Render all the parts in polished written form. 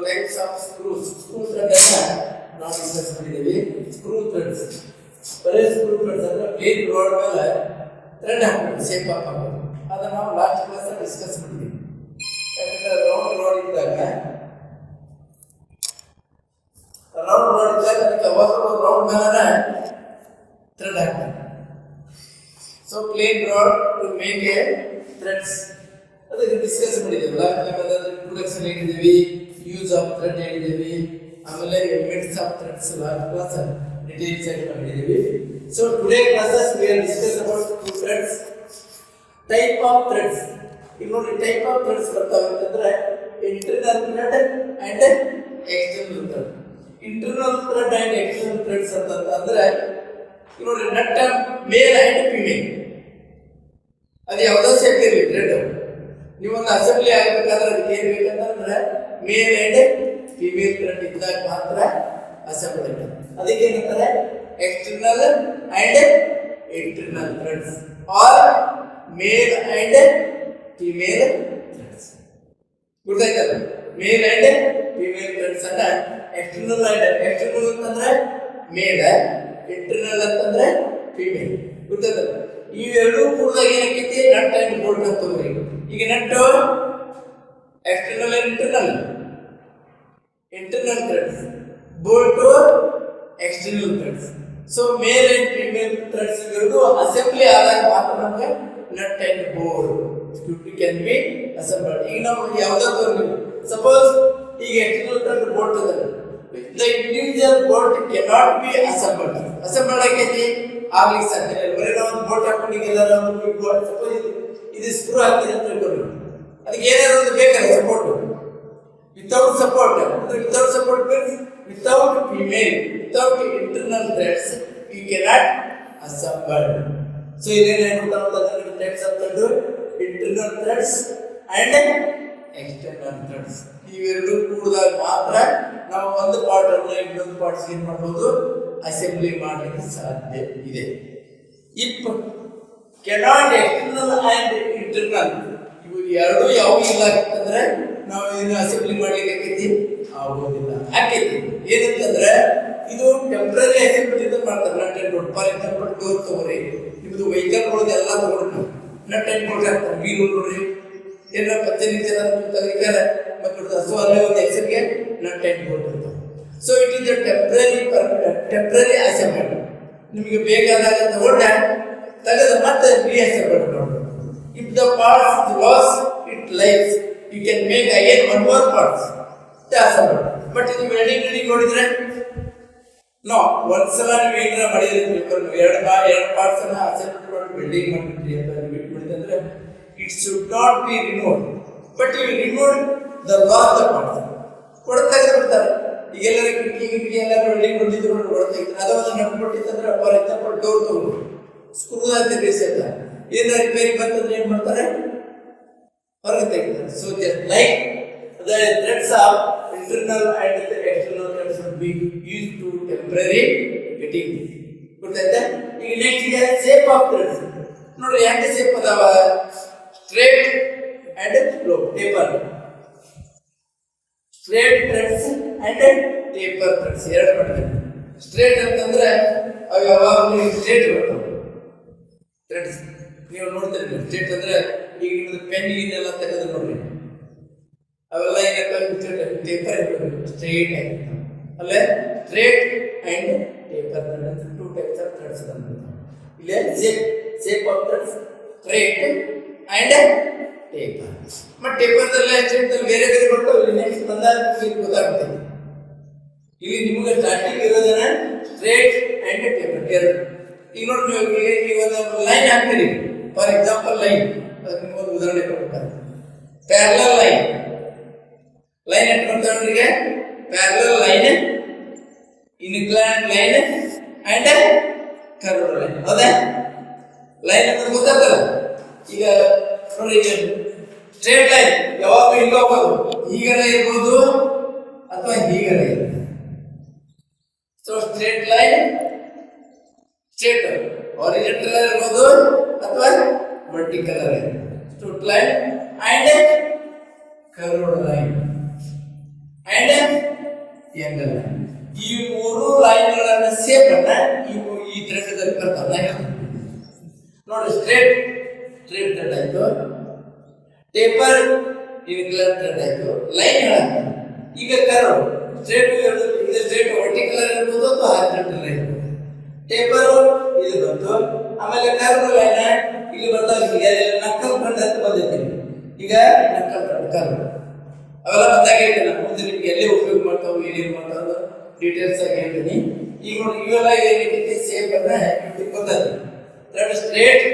Types of screws thread ಅನ್ನ ನಾವು discuss ಮಾಡಿದ್ದೀವಿ. ಸ್ಕ್ರೂ ಥ್ರೆಡ್ಸ್, ಬರೀ ಸ್ಕ್ರೂ ಥ್ರೆಡ್ಸ್ ಅಂದ್ರೆ ಪ್ಲೇನ್ ರೋಡ್ ಮೇಲೆ ಥ್ರೆಡ್ ಹಾಕ್ಬೇಕು, ಶೇಪ್ ಹಾಕಬೇಕು. ಅದನ್ನ ನಾವು ಲಾಸ್ಟ್ ಕ್ಲಾಸ್ ಡಿಸ್ಕಸ್ ಮಾಡಿದ್ದೀವಿ. ಯಾಕಂದ್ರೆ ರೌಂಡ್ ರೋಡ್ ಇದ್ದಾಗ ಅದಕ್ಕೆ ರೌಂಡ್ ಮೇಲೆ ಥ್ರೆಡ್ ಹಾಕ್ಬೇಕು. So plain rod to make a threads ಅದಕ್ಕೆ ಡಿಸ್ಕಸ್ ಮಾಡಿದ್ದೀವಿ. ಇಂಟ್ರೊಡಕ್ಷನ್ ಹೇಳಿದ್ದೀವಿ, ಯೂಸ್ ಆಫ್ ಥ್ರೆಡ್ ಹೇಳಿದ್ದೀವಿ, ಆಮೇಲೆ methods of threads last class details ಆಗಿ ಮಾಡಿದ್ದೀವಿ. So today classes we are discuss about two threads, type of threads. ಈಗ ನೋಡಿ ಟೈಪ್ ಆಫ್ ಥ್ರೆಡ್ಸ್ ಬರ್ತಾವೆ ಅಂತಂದ್ರೆ internal thread and external thread. Internal thread and external threads ಅಂತಂದ್ರೆ ಈಗ ನೋಡಿ nut mail and female, ಅದು ಯಾವುದೋ ಶೇಪ್ ಇರಲಿ ಥ್ರೆಡ್. ನೀವೊಂದು ಅಸೆಂಬ್ಲಿ ಆಗಬೇಕಾದ್ರೆ ಅದಕ್ಕೆ ಏನು ಬೇಕಂತಂದ್ರೆ ಮೇಲ್ ಅಂಡ್ ಫಿಮೇಲ್ ಥ್ರೆಡ್ ಇದ್ದಾಗ ಮಾತ್ರ ಅಸೆಂಬ್ಲಿ. ಅದಕ್ಕೆ ಏನಂತಾರೆ external and internal threads are male and female threads. ಗೊತ್ತಾಯ್ತಲ್ಲ, ಮೇಲ್ ಅಂಡ್ ಫಿಮೇಲ್ ಥ್ರೆಡ್ಸ್ ಅನ್ನ ಎಕ್ಸ್ಟರ್ನಲ್ ಅಂತಂದ್ರೆ ಮೇಲ್, ಇಂಟರ್ನಲ್ ಅಂತಂದ್ರೆ ಫಿಮೇಲ್. ಗೊತ್ತಾಯ್ತಲ್ಲ, ಇವೆರಡೂ ಕೂಡಿದಾಗ ಏನಕ್ಕೈತಿ ನಟ್ ಅಂಡ್ ಬೋಲ್ಟ್ ಅಂತ ತಗೋರಿ. ಈಗ nut external and internal threads, bolt external threads. So male and female threads ಇವೆರಡು ಅಸೆಂಬ್ಲಿ ಆದಾಗ ಮಾತ್ರ ನಮಗೆ nut and bolt can be assembled. ಈಗ ನಾವು ಯಾವುದಾದ್ರು ಸಪೋಸ್ ಈಗ ಎಕ್ಸ್ಟರ್ನಲ್ ಥ್ರೆಡ್ ಬೋಲ್ಟ್ ಅದ, the individual bolt cannot be assembled. Assembled ಆಗೈತಿ ಆಗ್ಲಿಕ್ಕೆ ಸಾಧ್ಯ ಇಲ್ಲ. ಬರೀ ನಾವು ಒಂದು ಬೋಲ್ಟ್ ಹಾಕೊಂಡಿಗೆಲ್ಲ ಸಪೋಸ್ ಇದು ಸ್ಕ್ರೂ ಹಾಕ್ತೀವಿ ಅಂತ ತಿಳ್ಕೊಂಡು ಅದಕ್ಕೆ ಏನಾದ್ರು ಒಂದು ಬೇಕಲ್ಲ ಸಪೋರ್ಟ್. ವಿತೌಟ್ ಸಪೋರ್ಟ್ ಅಂದ್ರೆ without support means without female, without internal threads you cannot assemble. So ಇದೇನು ಹೇಳ್ಬಿಡ್ತಾರೆ ಥ್ರೆಡ್ಸ್ ಅಂತಂದು internal threads and external threads ಇವೆರಡು ಕೂಡಿದಾಗ ಮಾತ್ರ ನಾವು ಒಂದು ಪಾರ್ಟ್ ಅನ್ನು ಇನ್ನೊಂದು ಪಾರ್ಟ್ಸ್ ಏನ್ ಮಾಡ್ಬೋದು, ಅಸೆಂಬ್ಲಿ ಮಾಡಲಿಕ್ಕೆ ಸಾಧ್ಯ ಇದೆ. If cannot external and internal ಇವು ಎರಡು ಯಾವ ಇಲ್ಲ ಅಂತಂದ್ರೆ ನಾವು ಇದನ್ನ ಅಸೆಂಬ್ಲಿ ಮಾಡ್ಲಿಕ್ಕೆ ಆಗೋದಿಲ್ಲ. ಆಕೈತಿ ಏನಂತಂದ್ರೆ ಇದು ಟೆಂಪ್ರರಿ ಅಸೆಂಬ್ಲಿ ಮಾಡ್ತಾರೆ. Nut and bolt for example door ತಗೋರಿ, ನಿಮ್ದು ವೆಹಿಕಲ್ಗಳದ್ದು ಎಲ್ಲ ತಗೊಂಡು ನಟ್ ಅಂಡ್ ಬೋಲ್ಟ್ ಹಾಕ್ತಾರೆ. ವೀಲ್ ನೋಡ್ರಿ ಏನೋ ಫರ್ನಿಚರ್ ತೆಗಿತಾರೆ ಮತ್ತು ಸೊ ಅಲ್ಲೇ ಒಂದು ಎಕ್ಸೆಲ್ಗೆ ನಟ್ ಅಂಡ್ ಬೋಲ್ಟ್ ಇರ್ತದೆ. So it is temporary assemble. ನಿಮಗೆ ಬೇಕಾದಾಗ ತಗೊಂಡ ತೆಗೆದು ಮತ್ತೆ ರೀಅಸೆಂಬಲ್ ಮಾಡೋದು. If the parts loss it life you can make again one more parts assemble. But ಇದು ವೆಲ್ಡಿಂಗ್ ನೋಡಿದ್ರೆ ನೋ ಒಂದ್ಸಲ ನೀವು ಏನಾರ ಮಾಡಿದ್ರೆ ಎರಡು ಪಾರ್ಟ್ಸ್ ಅನ್ನ ಅಸೆಂಬಲ್ ಮಾಡಿ ವೆಲ್ಡಿಂಗ್ ಮಾಡಿಬಿಟ್ರಿ ಅಂತ ಮಾಡಿದ್ರೆ it should not be removed, but you remove the loss the parts. ಹೊಡೆತಾಗ ಬಿಡ್ತಾರೆ. ಈಗ ಎಲ್ಲರೂ ಕಿಟಕಿ ಎಲ್ಲರೂ ವೆಲ್ಡಿಂಗ್ ಹೊಡೆದಿದ್ರು ಹೊಡೆತಾಗ ಅದೊಂದು ನಟ್ ಕೊಟ್ಟಿತ್ತಂದ್ರೆ ಫಾರ್ ಎಕ್ಸಾಂಪಲ್ ಡೋರ್ ತಗೊಂಡು ಸ್ಕ್ರೂ ಹಾಕ್ತಾರೆ ಸೇತ ಏನಾರ ರಿಪೇರಿ ಬಂತಂದ್ರೆ ಏನ್ ಮಾಡ್ತಾರೆ, ಹೊರಗೆ ತೆಗಿತಾರೆ. So just like the threads of internal and external threads would be used to temporary getting. ಗೊತ್ತಾಯ್ತಾ? ಈಗ ನೆಕ್ಸ್ಟ್ ಇದೆ ಶೇಪ್ ಆಫ್ ಥ್ರೆಡ್ಸ್. ನೋಡ್ರಿ ಹೆಂಗೆ ಶೇಪ್ ಅದಾವ, straight and slope taper. Straight threads and taper threads ಎರಡು ಮಾಡ್ತಾರೆ. ಸ್ಟ್ರೇಟ್ ಅಂತಂದ್ರೆ ಅವು ಯಾವಾಗಲೂ ಸ್ಟ್ರೇಟ್ ಬರ್ತವೆ ಥ್ರೆಡ್ಸ್. ನೀವು ನೋಡ್ತೀರಿ ಸ್ಟ್ರೇಟ್ ಅಂದ್ರೆ ಈಗ ನಿಮ್ದು ಪೆನ್ ಇದೆಲ್ಲ ತೆಗೆದು ನೋಡ್ರಿ ಅವೆಲ್ಲ ಏನಪ್ಪ ಟೇಪರ್ ಸ್ಟ್ರೇಟ್ ಆಗಿರ್ತಾವೆ. ಅಲ್ಲೇ ಸ್ಟ್ರೇಟ್ ಅಂಡ್ ಟೇಪರ್ ಥ್ರೆಡ್ ಅಂತ ಟೂ ಟೈಪ್ಸ್ ಆಫ್ ಥ್ರೆಡ್ಸ್ ಬಂದಿರ್ತಾವೆ. ಇಲ್ಲೇ shape of threads straight and taper. ಮತ್ತು ಟೇಪರ್ದಲ್ಲ ಸ್ಟ್ರೇಟ್ದಲ್ಲಿ ಬೇರೆ ಬೇರೆ ಬರ್ತಾವೆ. ಇಲ್ಲಿ ನೆಕ್ಸ್ಟ್ ಬಂದಾಗ ಗೊತ್ತಾಗ್ತದೆ. ಇಲ್ಲಿ ನಿಮಗೆ ಸ್ಟಾರ್ಟಿಂಗ್ ಇರೋದನ್ನ ಸ್ಟ್ರೇಟ್ ಅಂಡ್ ಟೇಪರ್ ಎರಡು. ಈಗ ನೋಡಿ ನೀವು ಒಂದು ಲೈನ್ ಹಾಕ್ತೀರಿ, ಫಾರ್ ಎಕ್ಸಾಂಪಲ್ ಲೈನ್, ಅದಕ್ಕೆ ನಿಮ್ಗೊಂದು ಉದಾಹರಣೆ ಕೊಡ್ತಾರೆ. ಪ್ಯಾರಲಲ್ ಲೈನ್ ಇಟ್ಕೊಂಡ್ರಿಗೆ parallel line, inclined line and curved line. ಹೌದಾ? ಲೈನ್ ಅಂದ್ರೆ ಗೊತ್ತಾಗಲ್ಲ. ಈಗ ನೋಡಿ, ಈಗ ಸ್ಟ್ರೇಟ್ ಲೈನ್ ಯಾವಾಗಲೂ ಹಿಂಗ ಹೋಗೋದು, ಹೀಗರ ಇರ್ಬೋದು ಅಥವಾ ಹೀಗರ ಇರ್ಬೋದು. So straight line straight horizontal ಇರ್ಬೋದು ಅಥವಾ ವರ್ಟಿಕಲ್ ಇರ್ಬೋದು. Straight line and curved line and angle line. ಈ ಮೂರು ಲೈನ್ಗಳನ್ನ ಸೇಪ್ ಅನ್ನ ಈ ಥ್ರೆಡ್ದಲ್ಲಿ ಬರ್ತಾವೆ. ನೋಡಿ, ಸ್ಟ್ರೇಟ್ ಥ್ರೆಡ್ ಆಯ್ತು, ಟೇಪರ್ ಇರ್ರೆಗ್ಯುಲರ್ ಥ್ರೆಡ್ ಆಯ್ತು, ಲೈನ್ ಈಗ ಕರ್ವ್. ಸ್ಟ್ರೇಟ್ ಇದು ಸ್ಟ್ರೇಟ್ ವರ್ಟಿಕಲ್ ಇರ್ಬೋದು ಅಥವಾ ಹಾರಿಜಾಂಟಲ್ ಇರ್ಬೋದು. ಟೇಪರ್ ಇದು ಬಂತು, ಆಮೇಲೆ ಕರ್ವ್ ಲೈನ್ ಇಲ್ಲಿ ಬರ್ತಾವೆ. ಈಗ ನಕ್ಕಲ್ ಫ್ರಂಟ್ ಅಂತ ಬಂದೈತಿ. ಈಗ ನಕ್ಕಲ್ ಫ್ರಂಟ್ ಕರ್ವ್ ಅವೆಲ್ಲ ಬಂದಾಗ ಹೇಳ್ತೀನಿ. ಮುಂದೆ ನಿಮ್ಗೆ ಎಲ್ಲಿ ಉಪಯೋಗ ಮಾಡ್ತಾವೆ, ಏನೇನು ಮಾಡ್ತಾವೆ ಡೀಟೇಲ್ಸ್ ಆಗಿ ಹೇಳ್ತೀನಿ. ಈಗ ನೋಡಿ, ಇವೆಲ್ಲ ಏನೈತಿ ಸೇಪ್ ಅನ್ನ ಗೊತ್ತಾಯ್ತು. ಥ್ರೆಡ್ ಸ್ಟ್ರೇಟ್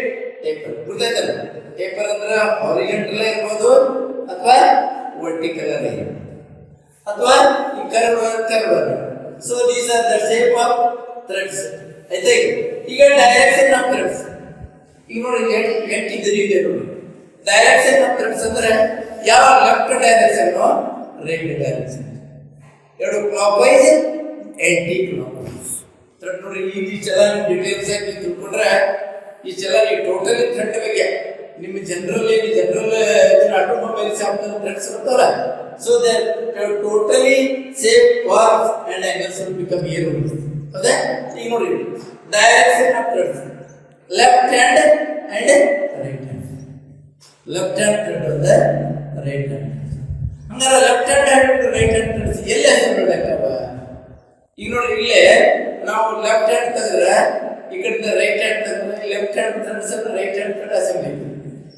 ಟೇಪರ್ ಗೊತ್ತಾಯ್ತಲ್ಲ. ಟೇಪರ್ ಅಂದ್ರೆ ಹಾರಿಜಾಂಟಲ್ ಇರ್ಬೋದು ಅಥವಾ ವರ್ಟಿಕಲ್ ಇರ್ಬೋದು ಅಥವಾ ಈ curve. So these are the shape of threads. ಆಯ್ತಾ? ಈಗ ಡೈರೆಕ್ಷನ್ ಆಫ್ ಥ್ರೆಡ್ಸ್. ಈಗ ನೋಡಿ, ಎಂಟಿದ್ರಿ ಇದೆ ನೋಡಿ. ಡೈರೆಕ್ಷನ್ ಆಫ್ ಥ್ರೆಡ್ಸ್ ಅಂದ್ರೆ ಯಾವ ಲೆಫ್ಟ್ ಡೈರೆಕ್ಷನ್, ರೈಟ್ ಡೈರೆಕ್ಷನ್, ಎರಡು clockwise anticlockwise. Thread ನೋಡಿ, ಈ ಚಲನ ಡೀಟೇಲ್ಸ್ ಆಗಿ ತಿಳ್ಕೊಂಡ್ರೆ ಈ ಚಲನ ಟೋಟಲಿ ಥ್ರೆಡ್ ಬಗ್ಗೆ ನಿಮ್ಮ ಜನರಲ್ ಆಟೋಮೊಬೈಲ್ ಶಾಪ್ ಥ್ರೆಡ್ಸ್ ಬರ್ತಾವಲ್ಲ. So they totally same curves and angles will become here. ಹೌದಾ? ಈಗ ನೋಡಿ, direction of threads left hand and right hand. Left hand thread ಅಂದ್ರೆ ರೈಟ್ ಹ್ಯಾಂಡ್. ಹಂಗಾರೆ left hand and right hand threads ಎಲ್ಲಿ assemble ಆಗ್ತಾವ? ಈಗ ನೋಡಿ, ಇಲ್ಲೇ ನಾವು ಲೆಫ್ಟ್ ಹ್ಯಾಂಡ್ ತೆಗೆದ್ರೆ ಈ ಕಡೆ ರೈಟ್ ಹ್ಯಾಂಡ್ ತೆಗೆದ್ರೆ ಲೆಫ್ಟ್ ಹ್ಯಾಂಡ್ ಥ್ರೆಡ್ಸ್ ಅಂದ್ರೆ ರೈಟ್ ಹ್ಯಾಂಡ್ ಥ್ರೆಡ್ ಅಸೆಂಬ್ಲಿ.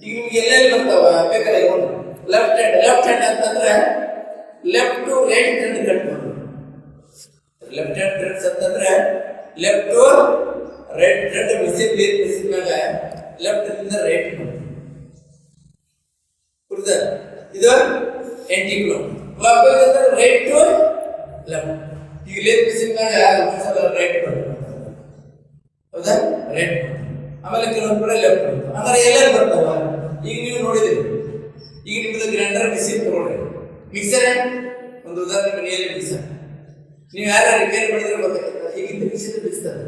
ಈಗ ನಿಮ್ಗೆ ಎಲ್ಲೆಲ್ಲಿ ಬರ್ತಾವ ಬೇಕಾದ್ರೆ ನೋಡಿ. ಲೆಫ್ಟ್ ಹ್ಯಾಂಡ್ ಅಂತಂದ್ರೆ left to right thread cut ಮಾಡೋದು. ಲೆಫ್ಟ್ ಹ್ಯಾಂಡ್ ಥ್ರೆಡ್ಸ್ ಅಂತಂದ್ರೆ ಲೆಫ್ಟ್ ಟು ರೈಟ್ ಥ್ರೆಡ್ ಮಿಸಿದ್ಮೇಲೆ ಲೆಫ್ಟ್ ಇಂದ ರೈಟ್ ಮಾಡೋದು. ಇದು ಆಂಟಿ ಕ್ಲಾಕ್ ವೈಸ್ ಅಂದ್ರೆ ರೈಟ್ ಟು ಲೆಫ್ಟ್. ಈಗ ಲೇಟ್ ಮಿಸಿದ್ಮೇಲೆ ರೈಟ್ ಮಾಡೋದು. ಹೌದಾ? ರೈಟ್. ಆಮೇಲೆ ಕೆಲವೊಂದು ಕಡೆ ಲೆಫ್ಟ್ ಬರ್ತದೆ. ಅಂದ್ರೆ ಎಲ್ಲೆಲ್ಲಿ ಬರ್ತಾವ? ಈಗ ನೀವು ನೋಡಿದ್ರಿ, ಈಗ ನಿಮ್ಮದು ಗ್ರೈಂಡರ್ ಮಿಷಿನ್ ತಗೊಳ್ರಿ. ಮಿಕ್ಸರ್ ಒಂದು ಉದಾಹರಣೆ, ಮನೆಯಲ್ಲಿ ಮಿಕ್ಸರ್ ನೀವು ಯಾರು ರಿಪೇರಿ ಮಾಡಿದ್ರೆ ಗೊತ್ತಾಗ್ತದೆ. ಈಗಿಂದ ಮಿಷಿನ್ ಬಿಡಿಸ್ತಾರೆ.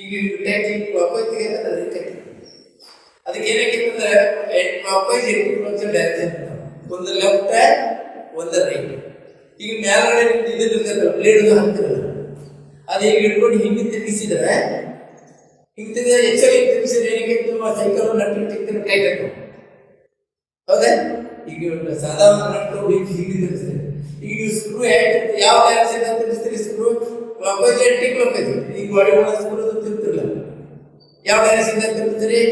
ಈಗ ಟ್ಯಾಕ್ಟಿಂಗ್ ಕ್ಲಾಕ್ ವೈಸ್ ತೆಗೆದ್ರೆ ಅದಕ್ಕೆ ಏನಕ್ಕಿಂತಂದ್ರೆ ಕ್ಲಾಕ್ ವೈಸ್ ಡೈರೆಕ್ಷನ್, ಒಂದು ಲೆಫ್ಟ್ ಒಂದು ರೈಟ್. ಈಗ ಮೇಲ್ಗಡೆ ಇದು ಇರ್ತೈತಲ್ಲ, ಬ್ಲೇಡ್ ಹಾಕ್ತಿರಲ್ಲ, ಅದು ಈಗ ಹಿಡ್ಕೊಂಡು ಹಿಂಗೆ ತಿರುಗಿಸಿದ್ರೆ ಹಿಂಗೆ ಹೆಚ್ಚಾಗಿ ತಿರುಗಿಸಿದ್ರೆ ಏನಕ್ಕೆ ಸೈಕಲ್ ನಟ್ಟು ಟೈಟ್ ಆಗ್ತದೆ. ಹೌದಾ? ಈಗ ಸಾಧಾರಣ ನಟ್ಟು ಹಿಂಗೆ ತಿರುಗಿಸ್ತಾರೆ. ಈಗ ನೀವು ಸ್ಕ್ರೂ ಯಾವ ಡೈರೆಕ್ಷನ್ ತಿರುಗಿಸ್ತೀರಿ? Screw clockwise anticlockwise. ಈಗ ಬಾಡಿ ಸ್ಕ್ರೂ ತಿರುಗ್ತಿರಲ್ಲ, ಯಾವ ಡೈರೆಕ್ಷನ್ ತಿರುಗಿಸ್ತೀರಿ?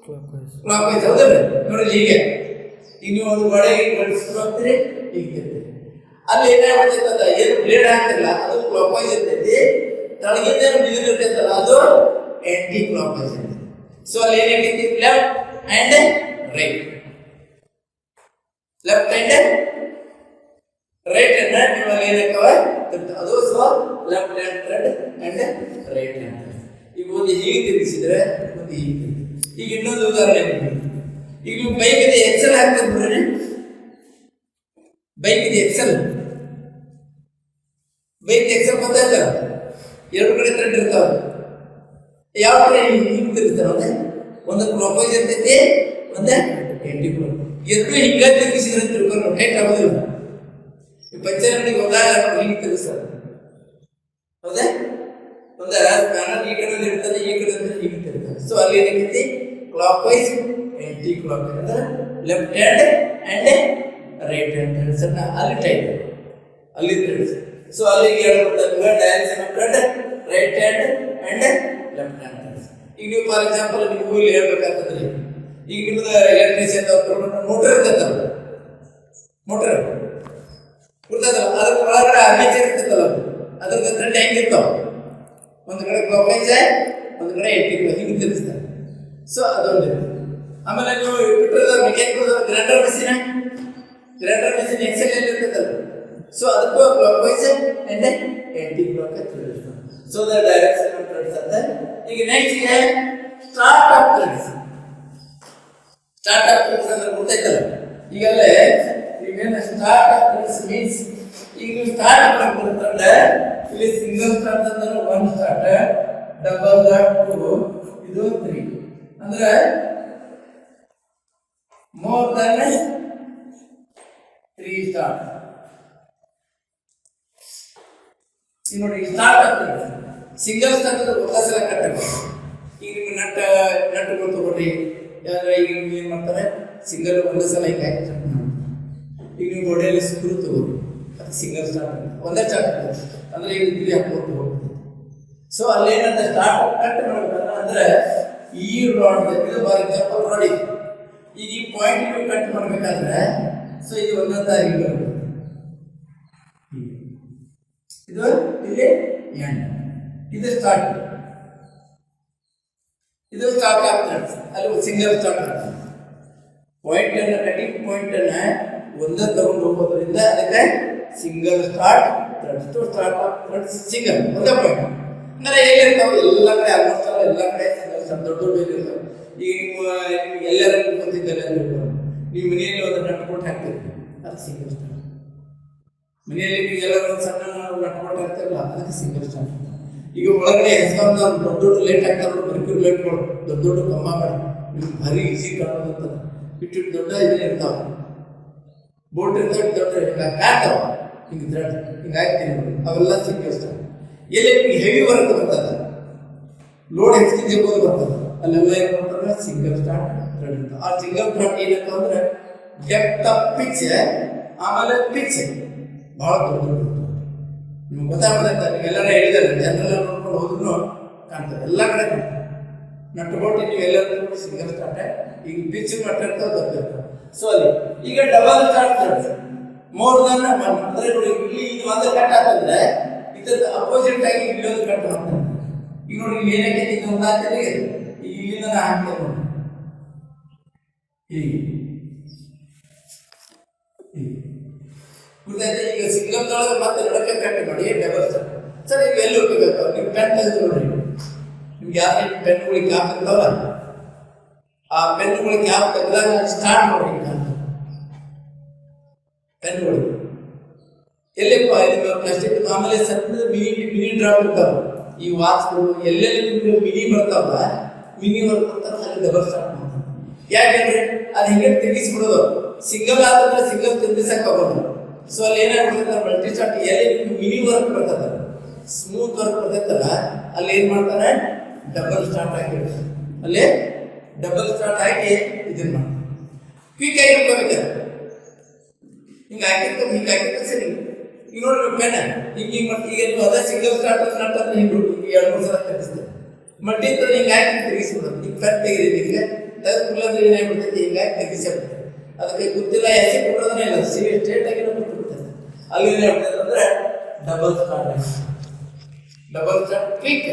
Clock wise. ಹೌದಲ್ಲ? ನೋಡಿ, ಹೀಗೆ ಈಗ ನೀವು ಒಂದು ಗೋಡೆಗೆ ಸ್ಕ್ರೂ ಹಾಕ್ತೀರಿ, ಹೀಗೆ ತಿರ್ತೀರಿ. ಅಲ್ಲಿ ಏನಾಗ್ಬಿಡ್ತೈತದ, ಏನು ಬ್ಲೇಡ್ ಹಾಕ್ತಿರಲ್ಲ ಅದು ಕ್ಲಾಕ್ ವೈಸ್ ಇರ್ತೈತಿ. ತಳಗಿಂದ ಬಿದಿರು ಇರ್ತೈತಲ್ಲ ಅದು ಆಂಟಿ ಕ್ಲಾಕ್ ವೈಸ್ ಇರ್ತೈತಿ. ಸೊ ಅಲ್ಲಿ ಏನಾಗೈತಿ? Left and right. Left and right ಅನ್ನ ನೀವು ಅಲ್ಲಿ ಏನಕ್ಕವ ಅದು. So left hand thread and right hand. ಈಗ ಒಂದು ಹೀಗೆ ತಿರುಗಿಸಿದ್ರೆ ಒಂದು ಹೀಗೆ. ಈಗ ಇನ್ನೊಂದು ಉದಾಹರಣೆ, ಈಗ ನೀವು ಬೈಕ್ ಇದೆ ಎಕ್ಸೆಲ್ ಹಾಕ್ತಾರೆ ನೋಡ್ರಿ. ಬೈಕ್ ಇದೆ ಎಕ್ಸೆಲ್, ಬೈಕ್ ಎಕ್ಸೆಲ್ ಗೊತ್ತಾಯ್ತಲ್ಲ, ಎರಡು ಕಡೆ ಥ್ರೆಡ್ ಇರ್ತಾವೆ. ಯಾವ ಕಡೆ ಹಿಂಗೆ ತಿರುಗಿಸ್ತಾರೆ? ಒಂದೇ ಒಂದು ಕ್ಲಾಕ್ ವೈಸ್ ಇರ್ತೈತಿ, ಒಂದೇ ಆಂಟಿ ಕ್ಲಾಕ್. ಎರಡು ಹಿಂಗೆ ತಿರುಗಿಸಿದ್ರೆ ತಿಳ್ಕೊಂಡು ಟೈಟ್ ಆಗೋದಿಲ್ಲ. ಈ ಪಂಚರ್ ಅಂಗಡಿಗೆ ಹೋದಾಗ ಹಿಂಗೆ ತಿರುಗಿಸ್ತಾರೆ. ಹೌದಾ? ಒಂದು ಪ್ಯಾನಲ್ ಈ ಕಡೆ ಇರ್ತದೆ, ಈ ಕಡೆ ಹಿಂಗೆ ತಿರುಗ್ತಾರೆ. ಸೊ ಅಲ್ಲಿ ಏನೈತಿ? Clockwise anticlockwise ಅಂದ್ರೆ left hand and right hand threads ಅನ್ನ ಅಲ್ಲಿ ಟೈಟ್, ಅಲ್ಲಿ ಥ್ರೆಡ್ಸ್. ಸೊ ಅಲ್ಲಿಗೆ ಹೇಳ್ಕೊಡ್ತಾರೆ direction of thread right hand and left hand threads. ಈಗ ನೀವು ಫಾರ್ ಎಕ್ಸಾಂಪಲ್ ನೀವು ಇಲ್ಲಿ ಹೇಳ್ಬೇಕಂತಂದ್ರೆ, ಈಗ ನಿಮ್ದು ಎಲೆಕ್ಟ್ರಿಷಿಯನ್ ಮೋಟರ್ ಇರ್ತೈತಲ್ಲ, ಮೋಟರ್ ಗೊತ್ತದಲ್ಲ, ಅದ್ರ ಒಳಗಡೆ ಆರ್ಮೇಚರ್ ಇರ್ತೈತಲ್ಲ, ಅದ್ರದ್ದು ಥ್ರೆಡ್ ಹೆಂಗಿರ್ತಾವ? ಒಂದು ಕಡೆ ಕ್ಲಾಕ್ ವೈಸ್, ಒಂದು ಕಡೆ ಆಂಟಿ ಕ್ಲಾಕ್ ಹಿಂಗೆ ತಿರುಗಿಸ್ತಾರೆ. ಸೊ ಅದೊಂದು. ಆಮೇಲೆ ನೀವು petrol mechanical grinder machine axle ಎಲ್ಲಿ ಇರ್ತೈತಲ್ಲ, ಸೊ ಅದಕ್ಕೂ clockwise and anticlockwise threads. So the direction of threads ಅಂತ. ಈಗ ನೆಕ್ಸ್ಟ್ ಇದೆ start of threads. Start of threads ಅಂದ್ರೆ ಗೊತ್ತಾಯ್ತಲ್ಲ. ಈಗಲ್ಲೇ ನೀವೇನು ಸ್ಟಾರ್ಟ್ ಆಫ್ ಥ್ರೆಡ್ಸ್ ಮೀನ್ಸ್, ಈಗ ನೀವು ಸ್ಟಾರ್ಟ್ ಮಾಡ್ಕೊಂಡ್ರೆ ಇಲ್ಲಿ ಸಿಂಗಲ್ ಸ್ಟಾರ್ಟ್ ಅಂದ್ರೆ 1 ಸ್ಟಾರ್ಟ್, ಡಬಲ್ 2, ಇದು 3 ಅಂದ್ರೆ ಮೋರ್ ದನ್ 3 ಸ್ಟಾರ್ಟ್. ಈಗ ನೋಡಿ ಸ್ಟಾರ್ಟ್ ಆಗ್ತದೆ ಸಿಂಗಲ್ ಸ್ಟಾರ್ಟ್ ಅಂದ್ರೆ ಒಂದೇ ಸಲ ಕಟ್ ಆಗುತ್ತೆ. ಈಗ ನಿಮ್ಗೆ ನಟ್ಟುಗಳು ತಗೊಳ್ರಿ, ಯಾಕಂದ್ರೆ ಈಗ ನಿಮ್ಗೆ ಏನು ಮಾಡ್ತಾರೆ ಸಿಂಗಲ್ ಒಂದೇ ಸಲ ಈಗ ಈಗ ನೀವು ಗೋಡೆಯಲ್ಲಿ ಸ್ಕ್ರೂ ತಗೋರಿ, ಅದು ಸಿಂಗಲ್ ಸ್ಟಾರ್ಟ್ ಒಂದೇ ಸ್ಟಾರ್ಟ್ ಆಗುತ್ತೆ ಅಂದ್ರೆ ಈಗ ಇಲ್ಲಿ ಹಾಕೊಂಡು ಹೋಗ್ತದೆ. ಸೊ ಅಲ್ಲೇನಂತ ಸ್ಟಾರ್ಟ್ ಕಟ್ ಮಾಡ್ಬೇಕಂದ್ರೆ ಅಂದ್ರೆ ಈ ರಾಡ್ ಇದು ಫಾರ್ ಎಕ್ಸಾಂಪಲ್ ರಾಡ್ ಈಗ ಈ ಪಾಯಿಂಟ್ ನೀವು ಕಟ್ ಮಾಡ್ಬೇಕಾದ್ರೆ ಸೊ ಇದು ಒಂದೊಂದಾಗಿ ಬರುತ್ತೆ. ಇದು ಇಲ್ಲಿ ಎಂಡ್, ಇದು ಸ್ಟಾರ್ಟ್, ಇದು ಸ್ಟಾರ್ಟ್ ಆಗ್ತದೆ. ಅಲ್ಲಿ ಸಿಂಗಲ್ ಸ್ಟಾರ್ಟ್ ಆಗ್ತದೆ. ಪಾಯಿಂಟ್ ಅನ್ನ ಕಟಿಂಗ್ ಪಾಯಿಂಟ್ ಅನ್ನ ಒಂದೇ ತಗೊಂಡು ಹೋಗೋದ್ರಿಂದ ಅದಕ್ಕೆ ಸಿಂಗಲ್ ಸ್ಟಾರ್ಟ್ ಸ್ಟಾರ್ಟ್ ಸಿಂಗಲ್ ಒಂದೇ ಪಾಯಿಂಟ್ ಅಂದ್ರೆ ಎಲ್ಲಿರ್ತಾವೆ ಎಲ್ಲ ಕಡೆ ಆಲ್ಮೋಸ್ಟ್ ಎಲ್ಲ ಕಡೆ ಸಿಂಗಲ್ ಸ್ಟಾರ್ಟ್ ದೊಡ್ಡ ದೊಡ್ಡ ಇರ್ತಾವೆ. ಈಗ ನಿಮ್ಗೆ ಎಲ್ಲರೂ ಗೊತ್ತಿದ್ದಲ್ಲ ನೀವು ಮನೆಯಲ್ಲಿ ಒಂದು ನಟ್ಕೊಟ್ಟು ಹಾಕ್ತೀರಿ, ಅದು ಸಿಂಗಲ್ ಸ್ಟಾರ್ಟ್. ಮನೆಯಲ್ಲಿ ನೀವು ಎಲ್ಲರೂ ಸಣ್ಣ ನಟ್ಕೊಟ್ಟು ಹಾಕ್ತಿರಲ್ಲ, ಅದಕ್ಕೆ ಸಿಂಗಲ್ ಸ್ಟಾರ್ಟ್. ಈಗ ಒಳಗಡೆ ಹೆಸರು ದೊಡ್ಡ ದೊಡ್ಡ ಲೈಟ್ ಹಾಕ್ತಾರೆ, ಬರ್ಕಿರ್ ಲೈಟ್ಗಳು ದೊಡ್ಡ ದೊಡ್ಡ ಕಂಬಗಳು ನಿಮ್ಗೆ ಭಾರಿ ಈಸಿ ಕಾಣೋದಂತ ಇಟ್ಟು ದೊಡ್ಡ ಇದನ್ನ ಇರ್ತಾವೆ, ಬೋಟ್ ಇರ್ತಾವೆ ದೊಡ್ಡ ಕಾಡ್ತಾವ ಹಿಂಗೆ ಥ್ರೆಡ್ ಹಿಂಗೆ ಹಾಕ್ತೀನಿ ಅವೆಲ್ಲ ಸಿಂಗಲ್ ಸ್ಟಾರ್ಟ್. ಎಲ್ಲಿ ನಿಮ್ಗೆ ಹೆವಿ ವರ್ಕ್ ಬರ್ತದೆ, ಲೋಡ್ ಹೆಚ್ಚಿಗೆ ಜಗ್ಗೋದು ಬರ್ತದೆ, ಅಲ್ಲೆಲ್ಲ ಏನು ಮಾಡ್ತಾರೆ ಸಿಂಗಲ್ ಸ್ಟಾರ್ಟ್ ಥ್ರೆಡ್ ಇರ್ತದೆ. ಆ ಸಿಂಗಲ್ ಥ್ರೆಡ್ ಏನಪ್ಪ ಅಂದ್ರೆ ಡೆಪ್ತ್ ಆಫ್ ಪಿಚ್ ಆಮೇಲೆ ಪಿಚ್ ಭಾಳ ದೊಡ್ಡ ನಿಮ್ಗೆ ಗೊತ್ತಾಗ್ತದೆ. ನೀವೆಲ್ಲರ ಹೇಳಿದಾರೆ ಜನರೆಲ್ಲ ನೋಡ್ಕೊಂಡು ಹೋದ್ರು ಕಾಣ್ತದೆ, ಎಲ್ಲ ಕಡೆ ಕಾಣ್ತದೆ. ನಟ್ಟುಕೊಟ್ಟು ನೀವು ಎಲ್ಲರೂ ಸಿಂಗಲ್ ಸ್ಟಾರ್ಟ್, ಈಗ ಪಿಚ್ ನಟ್ಟಿರ್ತಾವೆ ಗೊತ್ತಿರ್ತಾವೆ. ಸೊ ಅಲ್ಲಿ ಈಗ ಡಬಲ್ ಸ್ಟಾರ್ಟ್ ಮೋರ್ ದನ್ ಅಂದ್ರೆ ನೋಡಿ ಇಲ್ಲಿ ಇದು ಒಂದು ಕಟ್ ಆಗ್ತಂದ್ರೆ ಇದ್ರದ್ದು ಅಪೋಸಿಟ್ ಆಗಿ ಇಲ್ಲೊಂದು ಕಟ್ ಮಾಡ್ತಾರೆ. ಈಗ ನೋಡಿ ಇಲ್ಲಿ ಏನಕ್ಕೆ ಇದು ಒಂದು ಆಗ್ತದೆ, ಈಗ ಇಲ್ಲಿಂದ ನಾ ಹಾಕ್ತೇನೆ ನೋಡಿ ಹೀಗೆ ಗೊತ್ತಾಯ್ತು. ಈಗ ಸಿಂಗಲ್ ದೊಳಗೆ ಮತ್ತೆ ನಡಕ್ಕೆ ಕಟ್ ಮಾಡಿ ಡಬಲ್ ಸ್ಟಾರ್ಟ್. ಸರ್ ಈಗ ಎಲ್ಲಿ ಹೋಗ್ಬೇಕು ನೀವು ಪೆನ್ ತೆಗೆದು ನೋಡ್ರಿ, ನಿಮ್ಗೆ ಯಾವ ಪೆನ್ಗಳಿಗೆ ಕ್ಯಾಪ್ ಇರ್ತಾವಲ್ಲ ಆ ಪೆನ್ಗಳಿಗೆ ಕ್ಯಾಪ್ ತೆಗೆದಾಗ ಸ್ಟಾರ್ಟ್ ನೋಡಿ ಪೆನ್ಗಳು ಎಲ್ಲಿಪ್ಪ ಇದು ಪ್ಲಾಸ್ಟಿಕ್. ಆಮೇಲೆ ಸಣ್ಣ ಮಿನಿ ಡ್ರಾಪ್ ಇರ್ತಾವ, ಈ ವಾಚ್ಗಳು ಎಲ್ಲೆಲ್ಲಿ ನಿಮ್ಗೆ ಮಿನಿ ಬರ್ತಾವ ಮಿನಿ ವರ್ಕ್ ಬರ್ತಾರೆ, ಅಲ್ಲಿ ಡಬಲ್ ಸ್ಟಾರ್ಟ್ ಮಾಡ್ತಾರೆ. ಯಾಕೆಂದ್ರೆ ಅದು ಹಿಂಗೆ ತೆಗಿಸ್ಬಿಡೋದು, ಸಿಂಗಲ್ ಆದ್ರೆ ಸಿಂಗಲ್ ತೆಗಿಸಕ್ ಹೋಗೋದು. ಸೊ ಅಲ್ಲಿ ಏನಾಗ್ಬಿಡ್ತದೆ ಮಲ್ಟಿ ಸ್ಟಾರ್ಟ್ ಎಲ್ಲಿ ನಿಮ್ಗೆ ಮಿನಿ ವರ್ಕ್ ಬರ್ತದೆ, ಸ್ಮೂತ್ ವರ್ಕ್ ಬರ್ತೈತಲ್ಲ ಅಲ್ಲಿ ಏನ್ ಮಾಡ್ತಾನೆ ಡಬಲ್ ಸ್ಟಾರ್ಟ್ ಆಗಿರ್ತದೆ. ಅಲ್ಲಿ ಡಬಲ್ ಸ್ಟಾರ್ಟ್ ಆಗಿ ಇದನ್ನ ಮಾಡ್ತಾರೆ. ಕ್ವಿಕ್ ಆಗಿ ಇಟ್ಕೋಬೇಕಾದ್ರೆ ಹಿಂಗೆ ಹಾಕಿರ್ತಾರೆ, ಹಿಂಗೆ ಹಾಕಿರ್ತಾರೆ ಸರಿ. ಈಗ ನೋಡ್ರಿ ಪೆನ್ ಹಿಂಗೆ ಹಿಂಗೆ ಮಾಡ್ತೀವಿ. ಈಗ ನೀವು ಅದೇ ಸಿಂಗಲ್ ಸ್ಟಾರ್ಟ್ ನಟ್ಟಂದ್ರೆ ಹಿಂಗೆ ಎರಡು ಮೂರು ಸಲ ತೆಗಿಸ್ತೇವೆ, ಮಟ್ಟಿ ಇರ್ತದೆ ಹಿಂಗೆ ಹಾಕಿ ತೆಗಿಸ್ಬಿಡೋದು. ಈಗ ಪೆನ್ ತೆಗಿದೀವಿ ಹಿಂಗೆ ತೆಗೆದುಕೊಳ್ಳೋದ್ರೆ ಏನಾಗ್ಬಿಡ್ತೈತಿ ಹಿಂಗೆ ಹಾಕಿ ತೆಗಿಸಿಬಿಡ್ತದೆ. ಅದಕ್ಕೆ ಗೊತ್ತಿಲ್ಲ ಎಸಿ ಕೊಡೋದನ್ನೇ ಇಲ್ಲ, ಸ್ಟ್ರೇಟ್ ಆಗಿ ಬಿಡ್ತದೆ. ಅಲ್ಲಿ ಏನಾಗ್ಬಿಡ್ತದೆ ಅಂದ್ರೆ ಡಬಲ್ ಸ್ಟಾರ್ಟ್ ಆಗಿ ಡಬಲ್ ಸ್ಟಾರ್ಟ್ ಕ್ವಿಕ್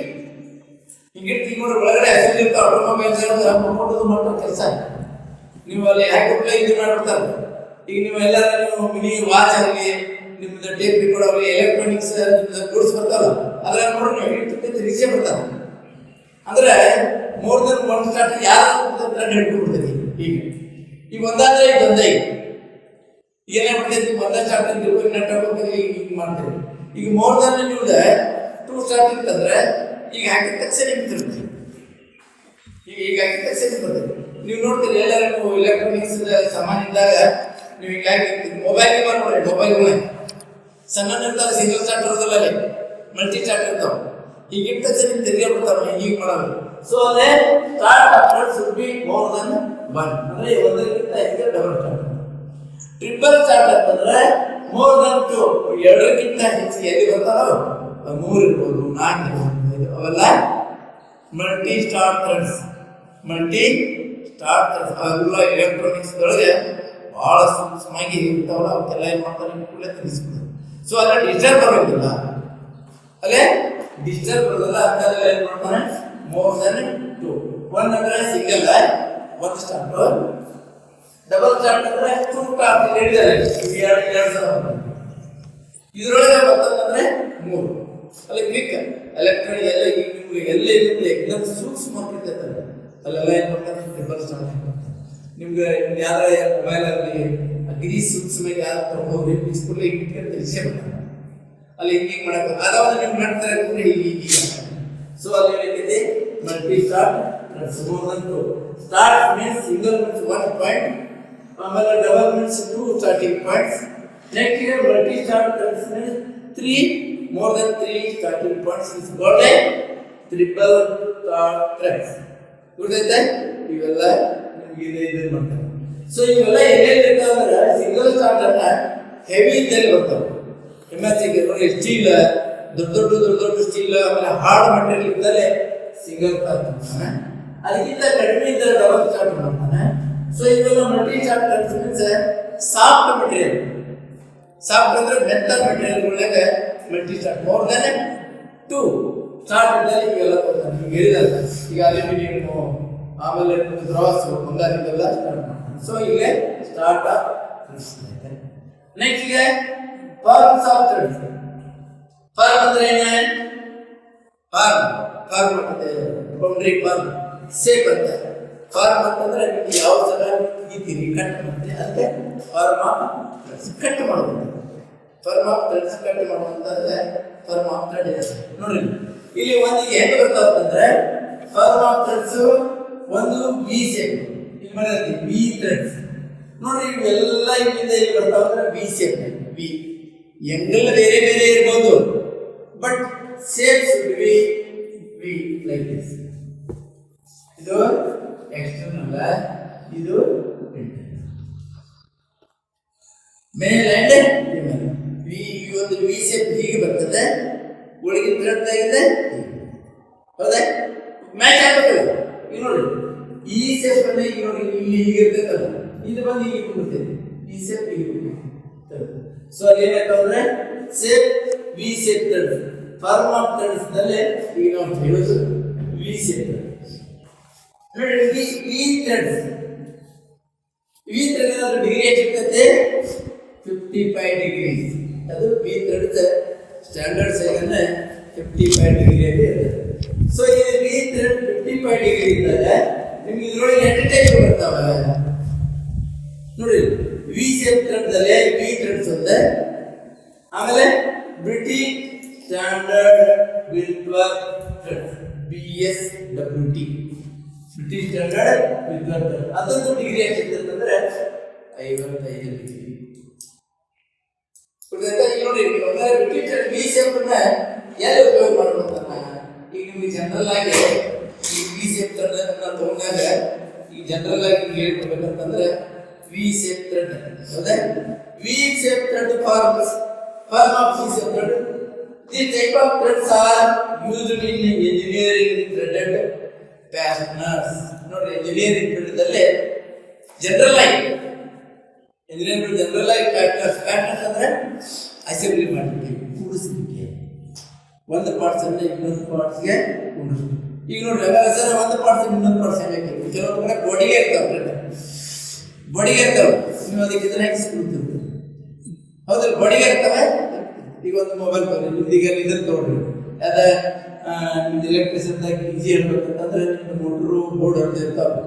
ಹಿಂಗೆ ನೋಡ್ರಿ. ಒಳಗಡೆ ಅಸೆಂಬ್ಲಿ ಇರ್ತಾವೆ ಆಟೋಮೊಬೈಲ್ಸ್ ಮಾಡೋ ಕೆಲಸ ನೀವು ಅಲ್ಲಿ ಹಾಕಿ ಇದು ಮಾಡ್ಬಿಡ್ತಾರೆ. ಈಗ ನೀವು ಎಲ್ಲರೂ ನೀವು ಮಿನಿ ವಾಚ್ ಆಗಲಿ ನಿಮ್ದು ಟೇಪ್ ರೆಕಾರ್ಡ್ ಆಗಲಿ ಎಲೆಕ್ಟ್ರಾನಿಕ್ಸ್ ಗೂಡ್ಸ್ ಬರ್ತಾವಲ್ಲ ಅದ್ರಾಗ ನೋಡ್ರಿ ನೀವು ತಿರುಗಿಸೇ ಬರ್ತಾವೆ. ಅಂದ್ರೆ ಮೋರ್ ದನ್ ಒನ್ ಸ್ಟಾರ್ಟ್ ಯಾರು ಹಿಡ್ಕೊಂಡ್ಬಿಡ್ತೈತಿ. ಈಗ ಒಂದಾದ್ರೆ ಈಗ ಒಂದೇ ಏನಾಗ್ಬಿಡ್ತೈತಿ ಒಂದೇ ಸ್ಟಾರ್ಟ್ ನೆಟ್ ಹಾಕೋತೀವಿ ಈಗ ಮಾಡ್ತೀವಿ. ಈಗ ಮೋರ್ ದನ್ ನಿಮ್ದು ಟೂ ಸ್ಟಾರ್ಟ್ ಇರ್ತಂದ್ರೆ ಈಗ ಹಾಕಿದ ತಕ್ಷಣ ನಿಂತಿರ್ತೀವಿ. ಈಗ ಹಾಕಿದ ತಕ್ಷಣ ಬರ್ತೈತಿ. ನೀವು ನೋಡ್ತೀರಿ ಎಲ್ಲರೂ ನೀವು ಎಲೆಕ್ಟ್ರಾನಿಕ್ಸ್ ಸಾಮಾನು ಇದ್ದಾಗ ನೀವು ಹಿಂಗಾಗಿ ಮೊಬೈಲ್ ನೋಡ್ರಿ, ಮೊಬೈಲ್ಗಳೇ ಸಣ್ಣ ಇರ್ತಾರೆ ಸಿಂಗಲ್ ಸ್ಟಾರ್ಟ್ ಇರೋದಿಲ್ಲ, ಅಲ್ಲಿ ಮಲ್ಟಿ ಸ್ಟಾರ್ಟ್ ಇರ್ತಾವೆ. ಈಗ ಇಟ್ಟ ತಕ್ಷಣ ನಿಮ್ಗೆ ತಿರ್ಗೇ ಬಿಡ್ತಾವೆ ಈಗ ಮಾಡೋದು. ಸೊ ಅದೇ start should be more than one ಅಂದ್ರೆ ಒಂದಕ್ಕಿಂತ ಹೆಚ್ಚಿಗೆ ಡಬಲ್ ಸ್ಟಾರ್ಟ್. ಟ್ರಿಪಲ್ ಸ್ಟಾರ್ಟ್ ಅಂತಂದ್ರೆ ಮೋರ್ ದನ್ ಟು ಎರಡಕ್ಕಿಂತ ಹೆಚ್ಚಿಗೆ ಎಲ್ಲಿ ಬರ್ತಾರೋ 3 ಇರ್ಬೋದು 4 ಇರ್ಬೋದು ಅವೆಲ್ಲ multi start threads. Multi start threads ಅವೆಲ್ಲ ಎಲೆಕ್ಟ್ರಾನಿಕ್ಸ್ ಒಳಗೆ ಭಾಳ ಸೂಕ್ಷ್ಮವಾಗಿ ಇರ್ತಾವಲ್ಲ ಅವಕ್ಕೆಲ್ಲ ಏನು ಮಾಡ್ತಾರೆ ಕೂಡಲೇ ತಿಳಿಸ್ಬಿಡೋದು. ಸೊ ಅಲ್ಲ ಡಿಜಿಟಲ್ ಬರೋದಿಲ್ಲ, ಅಲ್ಲೇ ಡಿಜಿಟಲ್ ಬರೋದಿಲ್ಲ ಅಂತೆಲ್ಲ ಏನು ಮಾಡ್ತಾನೆ ಮೋರ್ ದನ್ ಟು. ಒನ್ ಅಂದ್ರೆ ಸಿಂಗಲ್ ಒಂದು ಸ್ಟಾರ್ಟ್, ಡಬಲ್ ಸ್ಟಾರ್ಟ್ ಅಂದ್ರೆ ಟೂ ಸ್ಟಾರ್ಟ್ ಹೇಳಿದ್ದಾರೆ ಎರಡು ಸಲ. ಇದರೊಳಗೆ ಮತ್ತೊಂದಂದ್ರೆ 3 ಅಲ್ಲಿ ಕ್ವಿಕ್ ಎಲೆಕ್ಟ್ರಾನಿಕ್ ಎಲ್ಲ ನಿಮ್ಗೆ ಎಲ್ಲ ಎಕ್ದಮ್ ಸೂಕ್ಷ್ಮ ಇರ್ತೈತಲ್ಲ ಅಲ್ಲೆಲ್ಲ ಏನು ಮಾಡ್ತಾರೆ ಟ್ರಿಪಲ್ ಸ್ಟಾರ್ಟ್ ನಿಮ್ಗೆ ಯಾರ ಮೊಬೈಲ್ ಆಗಲಿ ಗಿರಿ ಸೂಕ್ಷ್ಮವಾಗಿ ಯಾರು ತಗೊಂಡೋಗಿ ಬಿಸ್ಕೊಳ್ಳಿ ಇಟ್ಕೊಂಡು ತಿಳಿಸೇ ಬರ್ತಾರೆ. ಅಲ್ಲಿ ಹಿಂಗೆ ಮಾಡಕ್ಕೆ ಅದಾவது ನೀವು ಮಾಡ್ತಾರೆ ಅಂದ್ರೆ ಹೀಗೆ. ಸೊ ಅಲ್ಲಿ ಏನೈತಿ multi start start means single means 1 point, ಆಮೇಲೆ double means 2 starting points. Next multi start means 3 more than 3 starting points is called a triple threads. ಗೊತ್ತೈತೆ ಇವೆಲ್ಲ ನಿಮಗೆ ಇದು ಮಾಡ್ತಾರೆ. ಸೊ ಇವೆಲ್ಲ ಎಲ್ಲೆಲ್ಲಿ ಇರ್ತಾವೆ ಅಂದ್ರೆ ಸಿಂಗಲ್ ಸ್ಟಾರ್ಟ್ ಅನ್ನ ಹೆವಿ ಇದ್ದಲ್ಲಿ ಬರ್ತಾವೆ. ಎಮ್ಎಸ್ಸಿಗೆ ನೋಡಿ ಸ್ಟೀಲ್ ದೊಡ್ಡ ಸ್ಟೀಲ್ ಆಮೇಲೆ ಹಾರ್ಡ್ ಮೆಟೀರಿಯಲ್ ಇದ್ದಲ್ಲಿ ಸಿಂಗಲ್ ಸ್ಟಾರ್ಟ್ ಮಾಡ್ತಾನೆ. ಅದಕ್ಕಿಂತ ಕಡಿಮೆ ಇದ್ದರೆ ಡಬಲ್ ಸ್ಟಾರ್ಟ್ ಮಾಡ್ತಾನೆ. ಸೊ ಇವೆಲ್ಲ multi start means soft material. Soft ಅಂದ್ರೆ ಮೆತ್ತ ಮೆಟೀರಿಯಲ್ಗಳಾಗ multi start more than 2 start ಇದ್ದಲ್ಲಿ ಇವೆಲ್ಲ ಕೊಡ್ತಾನೆ. ಈಗ ಹೇಳಿದಲ್ಲ ಈಗ ಅಲ್ಯೂಮಿನಿಯಂ ಆಮೇಲೆ ಬ್ರಾಸ್ ಬಂಗಾರ ಇದೆಲ್ಲ ಸ್ಟಾರ್ಟ್ ಮಾಡ್ತಾನೆ. ಸೊ ಇಲ್ಲೇ ಸ್ಟಾರ್ಟ್ ಆಫ್ ನೆಕ್ಸ್ಟ್ ಗೆ ಫಾರ್ಮ್ಸ್ ಆಫ್ ಥ್ರೆಡ್ಸ್. ಫಾರ್ಮ್ ಅಂದ್ರೆ ಏನು? ಫಾರ್ಮ್ ಮತ್ತೆ ಬೌಂಡ್ರಿ ಫಾರ್ಮ್ ಸೇಪ್ ಅಂತ. ಫಾರ್ಮ್ ಅಂತಂದ್ರೆ ನಿಮಗೆ ಯಾವ ತರ ಇದ್ದೀರಿ ಕಟ್ ಮಾಡುತ್ತೆ ಅದಕ್ಕೆ ಫಾರ್ಮ್ ಆಫ್ ಥ್ರೆಡ್ಸ್. ಕಟ್ ಮಾಡೋದು ಫಾರ್ಮ್ ಆಫ್ ಥ್ರೆಡ್ಸ್ ಕಟ್ ಮಾಡುವಂತಂದ್ರೆ ಫಾರ್ಮ್ ಆಫ್ ಥ್ರೆಡ್ ಇದೆ. ನೋಡ್ರಿ ಇಲ್ಲಿ ಒಂದಿಗೆ ಹೆಂಗ್ ಬರ್ತಾವ ಅಂತಂದ್ರೆ ಫಾರ್ಮ್ ಆಫ್ ಥ್ರೆಡ್ಸ್ ಒಂದು ವಿ ಶೇಪ್. ಇಲ್ಲಿ ಮಾಡಿದ್ರೆ ವಿ ಥ್ರೆಡ್ಸ್ ನೋಡ್ರಿ ಇವೆಲ್ಲ ಇಲ್ಲಿಂದ ಇಲ್ಲಿ ಬರ್ತಾವ ಅಂದ್ರೆ ವಿ ಶೇಪ್. ವಿ ಎಂಗಲ್ ಬೇರೆ ಬೇರೆ ಇರ್ಬೋದು but shape should be V like this. ಇದು ಎಕ್ಸ್ಟರ್ನಲ್, ಇದು internal. Male and female. V ಒಂದು ವಿ ಶೇಪ್ ಹೀಗೆ ಬರ್ತದೆ, ಒಳಗಿನ ಥ್ರೆಡ್ ಆಗಿದೆ ಹೌದಾ? ಮ್ಯಾಚ್ ಆಗಬೇಕಲ್ಲ. ಈಗ ನೋಡಿ ಈ ಶೇಪ್ ಅಂದ್ರೆ ಈಗ ನೋಡಿ ಇಲ್ಲಿ ಹೀಗೆ ಇರ್ತೈತಲ್ಲ, ಇದು ಬಂದು ಹೀಗೆ ಬರ್ತೈತೆ. ಈ ಶೇಪ್ ಹೀಗೆ ಬರ್ತೈತೆ. ಸೊ ಅಲ್ಲಿ ಏನಾಗ್ತದೆ shape V shape thread. Form of threads ನಲ್ಲಿ ಈಗ ನಾವು ಹೇಳೋದು ವಿ ಶೇಪ್ ನೋಡಿ. ವಿ ಥ್ರೆಡ್ಸ್ ಏನಾದ್ರು ಡಿಗ್ರಿ ಎಷ್ಟಿರ್ತೈತೆ? 55 ಡಿಗ್ರೀಸ್. ಅದು ವಿ ಥ್ರೆಡ್ಸ್ ಸ್ಟ್ಯಾಂಡರ್ಡ್ ಸೈಜ್ ಅಂದ್ರೆ 55 ಡಿಗ್ರಿಯಲ್ಲಿ ಇರ್ತದೆ. ಸೊ ಈ ವಿ ಥ್ರೆಡ್ 55 ಡಿಗ್ರಿ ಇದ್ದಾಗ ನಿಮ್ಗೆ ಇದ್ರೊಳಗೆ ಎಷ್ಟು ಟೈಪ್ ಬರ್ತಾವೆ ನೋಡಿ. ವಿ ಶೇಪ್ ಥ್ರೆಡ್ ದಲ್ಲಿ ವಿ ಥ್ರೆಡ್ಸ್ ಒಂದೇ, ಆಮೇಲೆ British standard Whitworth thread BSWT British standard Whitworth thread. ಅದೊಂದು ಡಿಗ್ರಿ ಎಷ್ಟಿರ್ತದೆ ಅಂದ್ರೆ 55 ಡಿಗ್ರಿ. ನೋಡಿ ಬ್ರಿಟಿಷ್ ವಿ ಶೇಪ್ ಅನ್ನ ಎಲ್ಲಿ ಉಪಯೋಗ ಮಾಡ್ಬೇಕಂತ ಈಗ ನಿಮ್ಗೆ ಜನರಲ್ ಆಗಿ ಈ ವಿ ಶೇಪ್ ಥ್ರೆಡ್ ಅನ್ನ ತಗೊಂಡಾಗ ಈಗ ಜನರಲ್ ಆಗಿ ಹೇಳ್ಕೊಡ್ಬೇಕಂತಂದ್ರೆ ವಿ ಶೇಪ್ ಥ್ರೆಡ್ ಹೌದಾ? V shape thread form of V shape thread. These type of threads are used in engineering threaded fasteners. ನೋಡಿ engineering thread ಅಲ್ಲಿ ಜನರಲ್ ಆಗಿ ಪ್ಯಾಟರ್ನ್ಸ್ ಅಂದ್ರೆ ಅಸೆಂಬ್ಲಿ ಮಾಡಲಿಕ್ಕೆ, ಕೂಡಿಸಲಿಕ್ಕೆ, ಒಂದು ಪಾರ್ಟ್ಸ್ ಅನ್ನ ಇನ್ನೊಂದು ಪಾರ್ಟ್ಸ್ಗೆ ಕೂಡಿಸ್ಬೇಕು. ಈಗ ನೋಡ್ರಿ ಸರ್ ಒಂದು ಪಾರ್ಟ್ಸ್ ಇನ್ನೊಂದು ಪಾರ್ಟ್ಸ್ ಹೇಗೆ ಕೆಲವೊಂದು ಕಡೆ ಬಾಡಿಗೆ ಇರ್ತಾವೆ, ನೀವು ಅದಕ್ಕೆ ಇದನ್ನ ಹಾಕಿಸ್ಕೊಳ್ತಿರ್ತೀವಿ ಹೌದು, ಬಾಡಿಗೆ ಇರ್ತವೆ. ಈಗ ಒಂದು ಮೊಬೈಲ್ ತಗೊಳ್ಳಿ, ನಿಮ್ದೀಗ ಇದನ್ನು ತಗೊಳ್ರಿ, ಅದ ನಿಮ್ದು ಎಲೆಕ್ಟ್ರಿಸಿಟಿದಾಗ ಈಸಿ ಇರ್ಬೇಕಂತಂದ್ರೆ ನಿಮ್ದು ಮೋಟ್ರು ಬೋರ್ಡ್ ಅಂತ ಇರ್ತಾವೆ,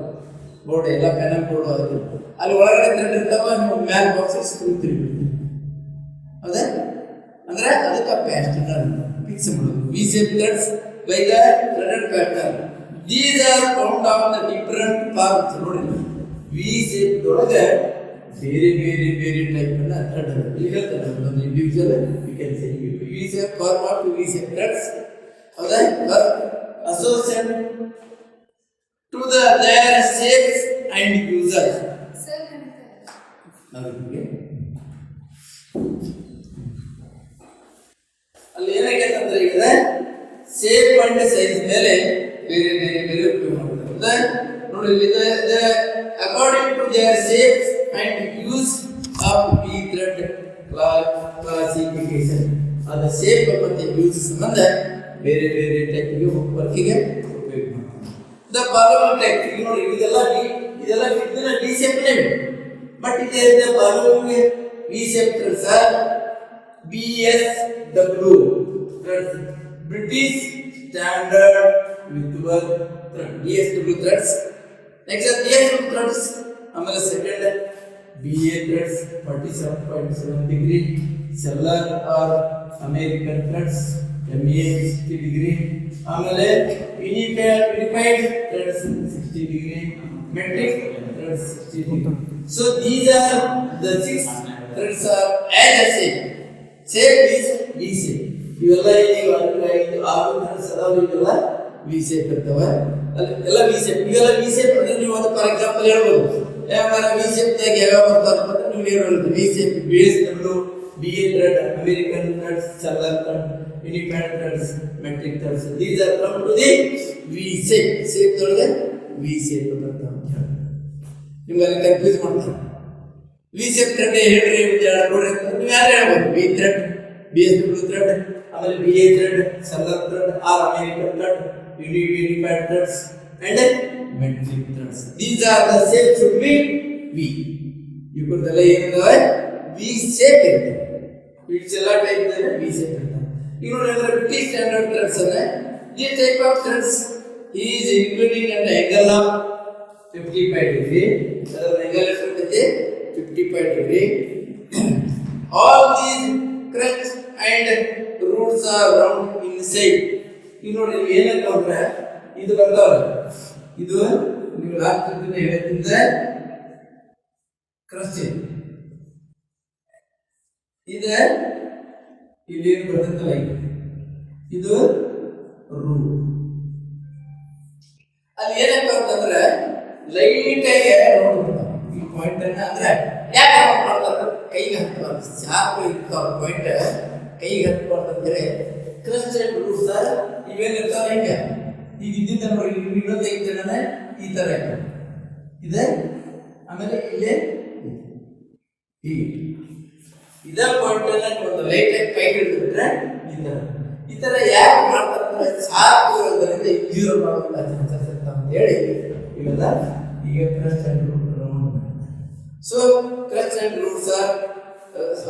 ಬೋರ್ಡ್ ಎಲ್ಲ ಪ್ಯಾನಲ್ ಬೋರ್ಡ್ ಅದು ಅಲ್ಲಿ ಒಳಗಡೆ ಥ್ರೆಡ್ ಇರ್ತಾವ, ನೀವು ಮ್ಯಾಲ ಬಾಕ್ಸಸ್ ತಿರುಗಿ ಹೌದಾ? ಅಂದ್ರೆ ಅದಕ್ಕೆ ಪ್ಯಾಟರ್ನ್ ಫಿಕ್ಸ್ ಮಾಡೋದು. V shape threads by the threaded pattern. These are found of the different forms. ನೋಡಿ ವಿ ಶೇಪ್ ಒಳಗೆ ಬೇರೆ ಟೈಪ್ ಅನ್ನ ಥ್ರೆಡ್ ಈಗ ಹೇಳ್ತಾರೆ ಒಂದು individual you can say V shape form of V shape threads ಹೌದಾ? Association to the their shapes and user. ಅಲ್ಲಿ ಏನಾಗೈತಂದ್ರೆ ಈಗ ಶೇಪ್ ಅಂಡ್ ಸೈಜ್ ಮೇಲೆ ಬೇರೆ ಉಪಯೋಗ ಮಾಡ್ತಾರೆ ನೋಡಿ. According to their shapes and use of V thread classification. ಅದ ಶೇಪ್ ಮತ್ತೆ ಯೂಸ್ ಸಂಬಂಧ ಬೇರೆ ಟೈಪ್ಗೆ ವರ್ಕಿಗೆ ಉಪಯೋಗ ಮಾಡ್ತಾರೆ. ದ ಫಾಲೋವಿಂಗ್ ಟೈಪ್ ಈಗ ನೋಡಿ ಇದೆಲ್ಲ ಇದನ್ನ ವಿ ಶೇಪ್ ನೇಮ್, ಬಟ್ ಇದೆ the following V shape threads are BSW threads, British Standard Witchworth thread, BSW threads. Next BSW threads, ಆಮೇಲೆ second BA threads 47.7 degree, Cellular or American threads MA 60 degree, ಆಮೇಲೆ unified threads 60 degree, metric threads 60 degree. So these are the 6 threads are as a shape. Shape is V shape. ಇವೆಲ್ಲ ಈಗ ಆರು Threads ಅದಾವ, ಇವೆಲ್ಲ V shape ಇರ್ತವೆ. ಅಲ್ಲಿ ಎಲ್ಲ V shape, ಇವೆಲ್ಲ ವಿ ಶೇಪ್ ಅಂದ್ರೆ ನೀವು ಅದು ಫಾರ್ ಎಕ್ಸಾಂಪಲ್ ಹೇಳ್ಬೋದು. ಯಾಕಂದ್ರೆ ವಿ ಶೇಪ್ದಾಗ ಯಾವ್ಯಾವ ಬರ್ತಾವೆ ಅಂತ ನೀವು ಹೇಳ್ಬೋದು. V shape, BSW, BA thread, American threads, Charler thread, independent threads, metric threads. These are come to the V shape. Shape ಒಳಗೆ V shape ಬರ್ತಾವೆ ಅಂತ ಹೇಳಿ ನಿಮ್ಗೆ ಅಲ್ಲಿ ಕನ್ಫ್ಯೂಸ್ ಮಾಡ್ತಾರೆ. ವಿ ಶೇಪ್ ಥ್ರೆಡ್ ಹೇಳ್ರಿ ನೋಡ್ರಿ ಅಂತ ನೀವು ಯಾರು ಹೇಳ್ಬೋದು. ವಿ ಥ್ರೆಡ್, BSW ಥ್ರೆಡ್, ಆಮೇಲೆ BA thread, Charler thread, or American thread, unified threads and metric threads. These are the shape should be V. ಇವುಗಳೆಲ್ಲ ಏನಿದಾವೆ ವಿ ಶೇಪ್ ಇರ್ತವೆ. ಇಟ್ಸ್ ಎಲ್ಲ ಟೈಪ್ ಇದೆ ವಿ ಶೇಪ್ ಇರ್ತವೆ. ಈಗ ನೋಡಿ ಅಂದ್ರೆ ಬ್ರಿಟಿಷ್ ಸ್ಟ್ಯಾಂಡರ್ಡ್ ಥ್ರೆಡ್ಸ್ ಅಂದ್ರೆ ಈ type of threads is including an angle of 55 degree. ಅದರ angle ಎಷ್ಟಿರುತ್ತೆ 55 degree. All these crest and roots are round in shape. ಈಗ ನೋಡಿ ನೀವು ಏನಂತ ಅಂದ್ರೆ ಇದು ಬರ್ತಾವಲ್ಲ, ಇದು ನೀವು ಲಾಸ್ಟ್ ದಿನ ಹೇಳ್ತಿದ್ದ ಕ್ರಸ್ಟ್ ಇದೆ. ಇಲ್ಲಿ ಏನು ಬರ್ತೈತಲ್ಲ ಇದು ರೂಟ್. ಅಲ್ಲಿ ಏನಪ್ಪ ಅಂತಂದ್ರೆ ಲೈಟ್ ಆಗಿ ಈ ಪಾಯಿಂಟ್ ಅನ್ನ ಅಂದ್ರೆ ಯಾಕೆ ಮಾಡ್ತಾರೆ ಕೈಗೆ ಹತ್ತಬಾರ್ದು, ಶಾರ್ಪ್ ಇರ್ತಾವ ಪಾಯಿಂಟ್ ಕೈಗೆ ಹತ್ತಬಾರ್ದು ಅಂತೇಳಿ ಕ್ರಸ್ಟ್ ಅಂಡ್ ರೂಟ್ ಸರ್ ಇವೇನಿರ್ತಾವ ಹೆಂಗೆ ಈಗ ಇದ್ದಿದ್ದ ನೋಡಿ ಇನ್ನೊಂದು ತೆಗಿತೇನೆ ಈ ತರ ಇದೆ. ಆಮೇಲೆ ಇಲ್ಲೇ ಹೀಗೆ ಇದೇ ಪಾಯಿಂಟ್ ಅನ್ನ ಒಂದು ಲೈಟ್ ಆಗಿ ಕೈ ಹಿಡಿದ್ಬಿಟ್ರೆ ಈ ತರ ಯಾಕೆ ಮಾಡ್ತಾರೆ ಶಾರ್ಪ್ ಇರೋದ್ರಿಂದ ಜೀರೋ ಮಾಡುವಂತ ಚಾನ್ಸಸ್ ಇರ್ತಾವ ಅಂತ ಹೇಳಿ ಇವೆಲ್ಲ ಈಗ crest and root round. So crest and roots are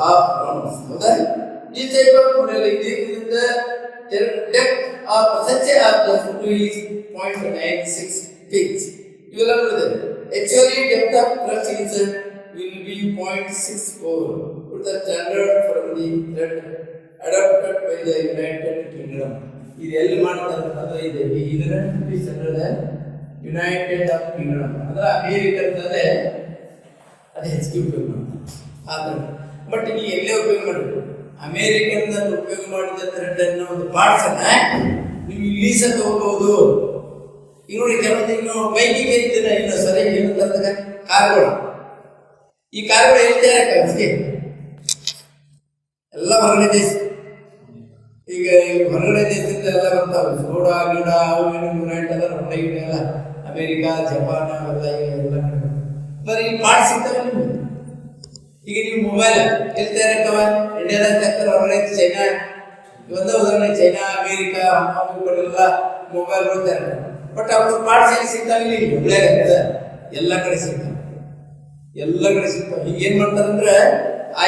half rounds. ಹೌದಾ? ಈ ಟೈಪ್ ಆಫ್ ಇದರಿಂದ depth of such of the foot is 0.96 feet. You will know that actually depth of crust is will be 0.64 with the standard from the thread adopted by the United Kingdom. ಇದು ಎಲ್ಲಿ ಮಾಡ್ತಾರೆ ಅಂದ್ರೆ ಇದೆ ಇದನ್ನ standard United of Kingdom ಅಂದ್ರೆ ಅಮೇರಿಕದಲ್ಲಿ ಅದು ಹೆಚ್ಚಿಗೆ ಉಪಯೋಗ ಮಾಡ್ತಾರೆ. ಆದರೆ ಬಟ್ ನೀವು ಎಲ್ಲೇ ಉಪಯೋಗ ಮಾಡಬೇಕು ಅಮೇರಿಕನ್ ಉಪಯೋಗ ಮಾಡಿದ ಥ್ರೆಡ್ ಅನ್ನೋ ಒಂದು ಪಾರ್ಟ್ಸ್ ಅನ್ನ ನೀವು ಇಲ್ಲಿ ಸಹ ತಗೋಬಹುದು. ಈಗ ನೋಡಿ ಕೆಲವೊಂದು ಇನ್ನು ಬೈಕಿಗೆ ಇದ್ದೀನ ಇನ್ನು ಸರಿ ಏನು ತರದಾಗ ಕಾರ್ಗಳು, ಈ ಕಾರ್ಗಳು ಎಲ್ಲಿ ತಯಾರಕ್ಕೆ ಎಲ್ಲ ಹೊರಗಡೆ ದೇಶ, ಈಗ ಹೊರಗಡೆ ದೇಶದಿಂದ ಎಲ್ಲ ಬರ್ತಾವೆ ಸೋಡಾ ಗಿಡ ಯುನೈಟ್ ಎಲ್ಲ ಹೊರಗಡೆ ಎಲ್ಲ ಅಮೇರಿಕಾ ಜಪಾನ್ ಅವೆಲ್ಲ ಎಲ್ಲ ಕಡೆ ಬರೀ ಪಾರ್ಟ್ಸ್ ಸಿಗ್ತವೆ ನಿಮ್ಗೆ. ಈಗ ನೀವು ಮೊಬೈಲ್ ಎಲ್ಲಿ ತಯಾರಕ್ಕವ ಇಂಡಿಯಾದಾಗ ತಯಾರ ಹೊರಗಡೆ ಚೈನಾ, ಇವೊಂದು ಉದಾಹರಣೆ ಚೈನಾ ಅಮೇರಿಕಾ ಹಾಂಗ್ಕಾಂಗ್ಗಳೆಲ್ಲ ಮೊಬೈಲ್ಗಳು ತಯಾರ. ಬಟ್ ಅವ್ರ ಪಾರ್ಟ್ಸ್ ಎಲ್ಲಿ ಸಿಗ್ತಾವಿಲ್ಲ ಇಲ್ಲಿ ಹುಬ್ಳ್ಯಾಗ ಎಲ್ಲ ಕಡೆ ಸಿಗ್ತಾವೆ, ಎಲ್ಲ ಕಡೆ ಸಿಗ್ತಾವೆ. ಈಗ ಏನ್ ಮಾಡ್ತಾರಂದ್ರೆ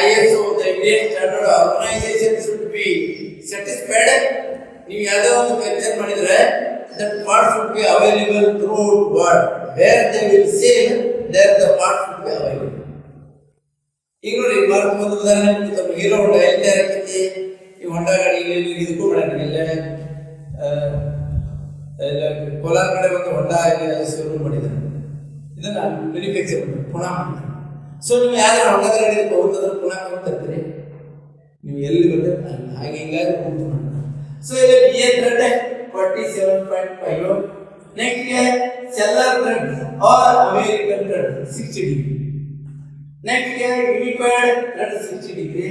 ISO the Indian standard organisation should be satisfied. ನೀವು ಯಾವುದೋ ಒಂದು ವೆಂಚರ್ ಮಾಡಿದ್ರೆ that part should be available throughout world. Where they will sell, there the part should be available. ಈಗ ನೋಡಿ ಒಂದು ಉದಾಹರಣೆ ಕೊಡ್ತಾರೆ, ಹೀರೋ ಹೊಂಡ ಎಲ್ಲಿ ತಯಾರಕೈತಿ, ಈ ಹೊಂಡ ಗಾಡಿ ಇಲ್ಲಿ ಇದಕ್ಕೂ ಮಾಡಂಗಿಲ್ಲ. ಕೋಲಾರ ಕಡೆ ಒಂದು ಹೊಂಡ ಶೋರೂಮ್ ಮಾಡಿದ್ದಾರೆ, ಇದನ್ನ ಮ್ಯಾನುಫ್ಯಾಕ್ಚರ್ ಮಾಡಿ ಪುನಃ ಮಾಡ್ತಾರೆ. ಸೊ ನೀವು ಯಾವ್ದಾರು ಹೊಂಡದ ಗಾಡಿ ಹೋಗ್ತದ್ರೆ ಪುನಃ ಹೋಗ್ತಿರ್ತೀರಿ, ನೀವು ಎಲ್ಲಿ ಬರ್ತದೆ ಹಾಗೆ ಹಿಂಗಾಗಿ ಹೋಗ್ತು ಮಾಡ್ತಾರೆ. ಸೊ ಇಲ್ಲಿ BA thread 47.5. Next Sellers thread or American thread 60 degree. Next unified thread 60 degree,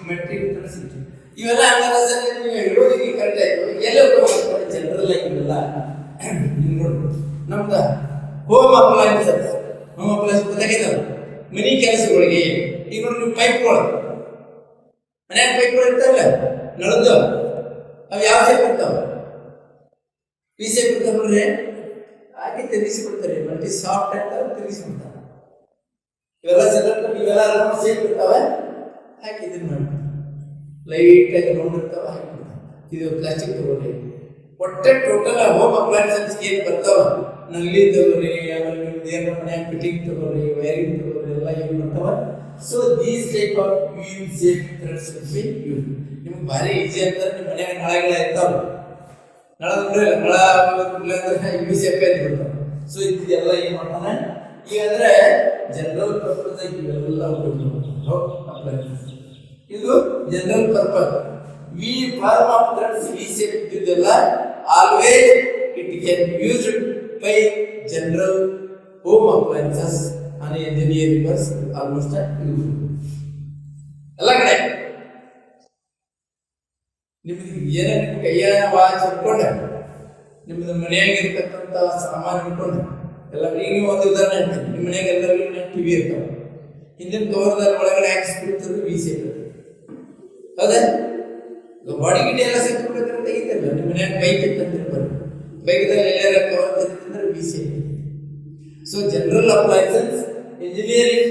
metric thread 60. ಇವೆಲ್ಲ ಹಂಗಾದ್ರೆ ನೀವು ಹೇಳೋದಿಗೆ ಕರೆಕ್ಟ್ ಆಯ್ತು. ಎಲ್ಲ ಉಪಯೋಗ ಜನರಲ್ ಆಗಿ ಇವೆಲ್ಲ ನೀವು ನೋಡ್ಬೋದು. ನಮ್ದು ಹೋಮ್ ಅಪ್ಲೈನ್ಸಸ್, ಹೋಮ್ ಅಪ್ಲೈನ್ಸ್ ಗೊತ್ತಾಗಿದ್ದಾವೆ ಮನೆ ಕೆಲಸಗಳಿಗೆ. ಈಗ ನೋಡಿ ನೀವು ಪೈಪ್ಗಳು ಮನ್ಯಾಗ ಪೈಪ್ಗಳು ಇರ್ತಾವಲ್ಲ ನಳದ್ದು, ಅವು ಯಾವ ಶೇಪ್ ಇರ್ತಾವೆ ಈ ಶೇಪ್ ಇರ್ತಾವೆ ನೋಡ್ರಿ, ಹಾಗೆ ತಿರುಗಿಸಿಬಿಡ್ತಾರೆ. ಮಲ್ಟಿ ಸಾಫ್ಟ್ ಆಗ್ತಾವೆ ತಿರುಗಿಸ್ಬಿಡ್ತಾರೆ. ಇವೆಲ್ಲ ಸೆಲೆಕ್ಟ್ ಇವೆಲ್ಲ ರೌಂಡ್ ಶೇಪ್ ಇರ್ತಾವೆ, ಹಾಕಿ ಇದನ್ನ ಮಾಡ್ತಾರೆ ಲೈಟ್ ಆಗಿ ರೌಂಡ್ ಇರ್ತಾವೆ ಹಾಕಿಬಿಡ್ತಾರೆ. ಇದು ಪ್ಲಾಸ್ಟಿಕ್ ತಗೋರಿ. ಒಟ್ಟೆ ಟೋಟಲ್ ಹೋಮ್ ಅಪ್ಲೈನ್ಸಸ್ ಏನು ಬರ್ತಾವ, ನಲ್ಲಿ ತಗೋರಿ, ಆಮೇಲೆ ನಿಮ್ದು ಏನು ಮನ್ಯಾಗ ಫಿಟ್ಟಿಂಗ್ ತಗೋರಿ, ವೈರಿಂಗ್ ತಗೋರಿ, ಎಲ್ಲ ಏನು ಬರ್ತಾವ. So these type of wheel shape threads will be use. ನಿಮ್ಗೆ ಭಾರಿ ಈಸಿ ಅಂತಾರೆ. ನಿಮ್ಮ ಮನ್ಯಾಗ ನಳಗಳ ಇರ್ತಾವ, ನಳ ನೋಡಿಲ್ಲ ನಳ ಅಂದ್ರೆ ಯು ಶೇಪ್ ಅಂತ ಬಿಡ್ತಾವೆ. ಸೊ ಇದೆಲ್ಲ ಏನು ಮಾಡ್ತಾನೆ ಈಗ ಅಂದ್ರೆ ಜನರಲ್ ಪರ್ಪಸ್ ಇವೆಲ್ಲ ಉಪಯೋಗ. ಇದು general purpose V form of threads V shape ಇದ್ದಿದ್ದಲ್ಲ always it can used by general home appliances and engineers almost use ಎಲ್ಲ ಕಡೆ ನಿಮ್ಗೆ ಏನೇ ನಿಮ್ಮ ಕೈಯಾಗ ವಾಚ್ ಇಟ್ಕೊಂಡೆ ನಿಮ್ದು ಮನೆಯಾಗ ಇರ್ತಕ್ಕಂಥ ಸಾಮಾನು ಇಟ್ಕೊಂಡೆ ಎಲ್ಲ ಈಗ ನೀವು ಒಂದು ಉದಾಹರಣೆ ಹೇಳ್ತೀನಿ ನಿಮ್ಮ ಮನೆಯಾಗ ಎಲ್ಲರಿಗೂ ಟಿವಿ ಇರ್ತಾವೆ ಹಿಂದಿನ ಕವರ್ದಲ್ಲಿ ಒಳಗಡೆ ಯಾಕೆ ಸಿಕ್ಕಿರ್ತದೆ ವಿ ಸೇಪ್ ಹೌದಾ ಬಾಡಿ ಗಿಡಿ ಎಲ್ಲ ಸಿಕ್ಕಿಬಿಡ್ತಾರೆ ತೆಗಿತಿರಲ್ಲ ನಿಮ್ಮ ಮನ್ಯಾಗ ಬೈಕ್ ಇತ್ತಂತಿರ್ಬಾರ್ದು ಬೈಕ್ದಲ್ಲಿ ಎಲ್ಲರ ಕವರ್ ತೆಗಿತಂದ್ರೆ V shape so general appliances engineering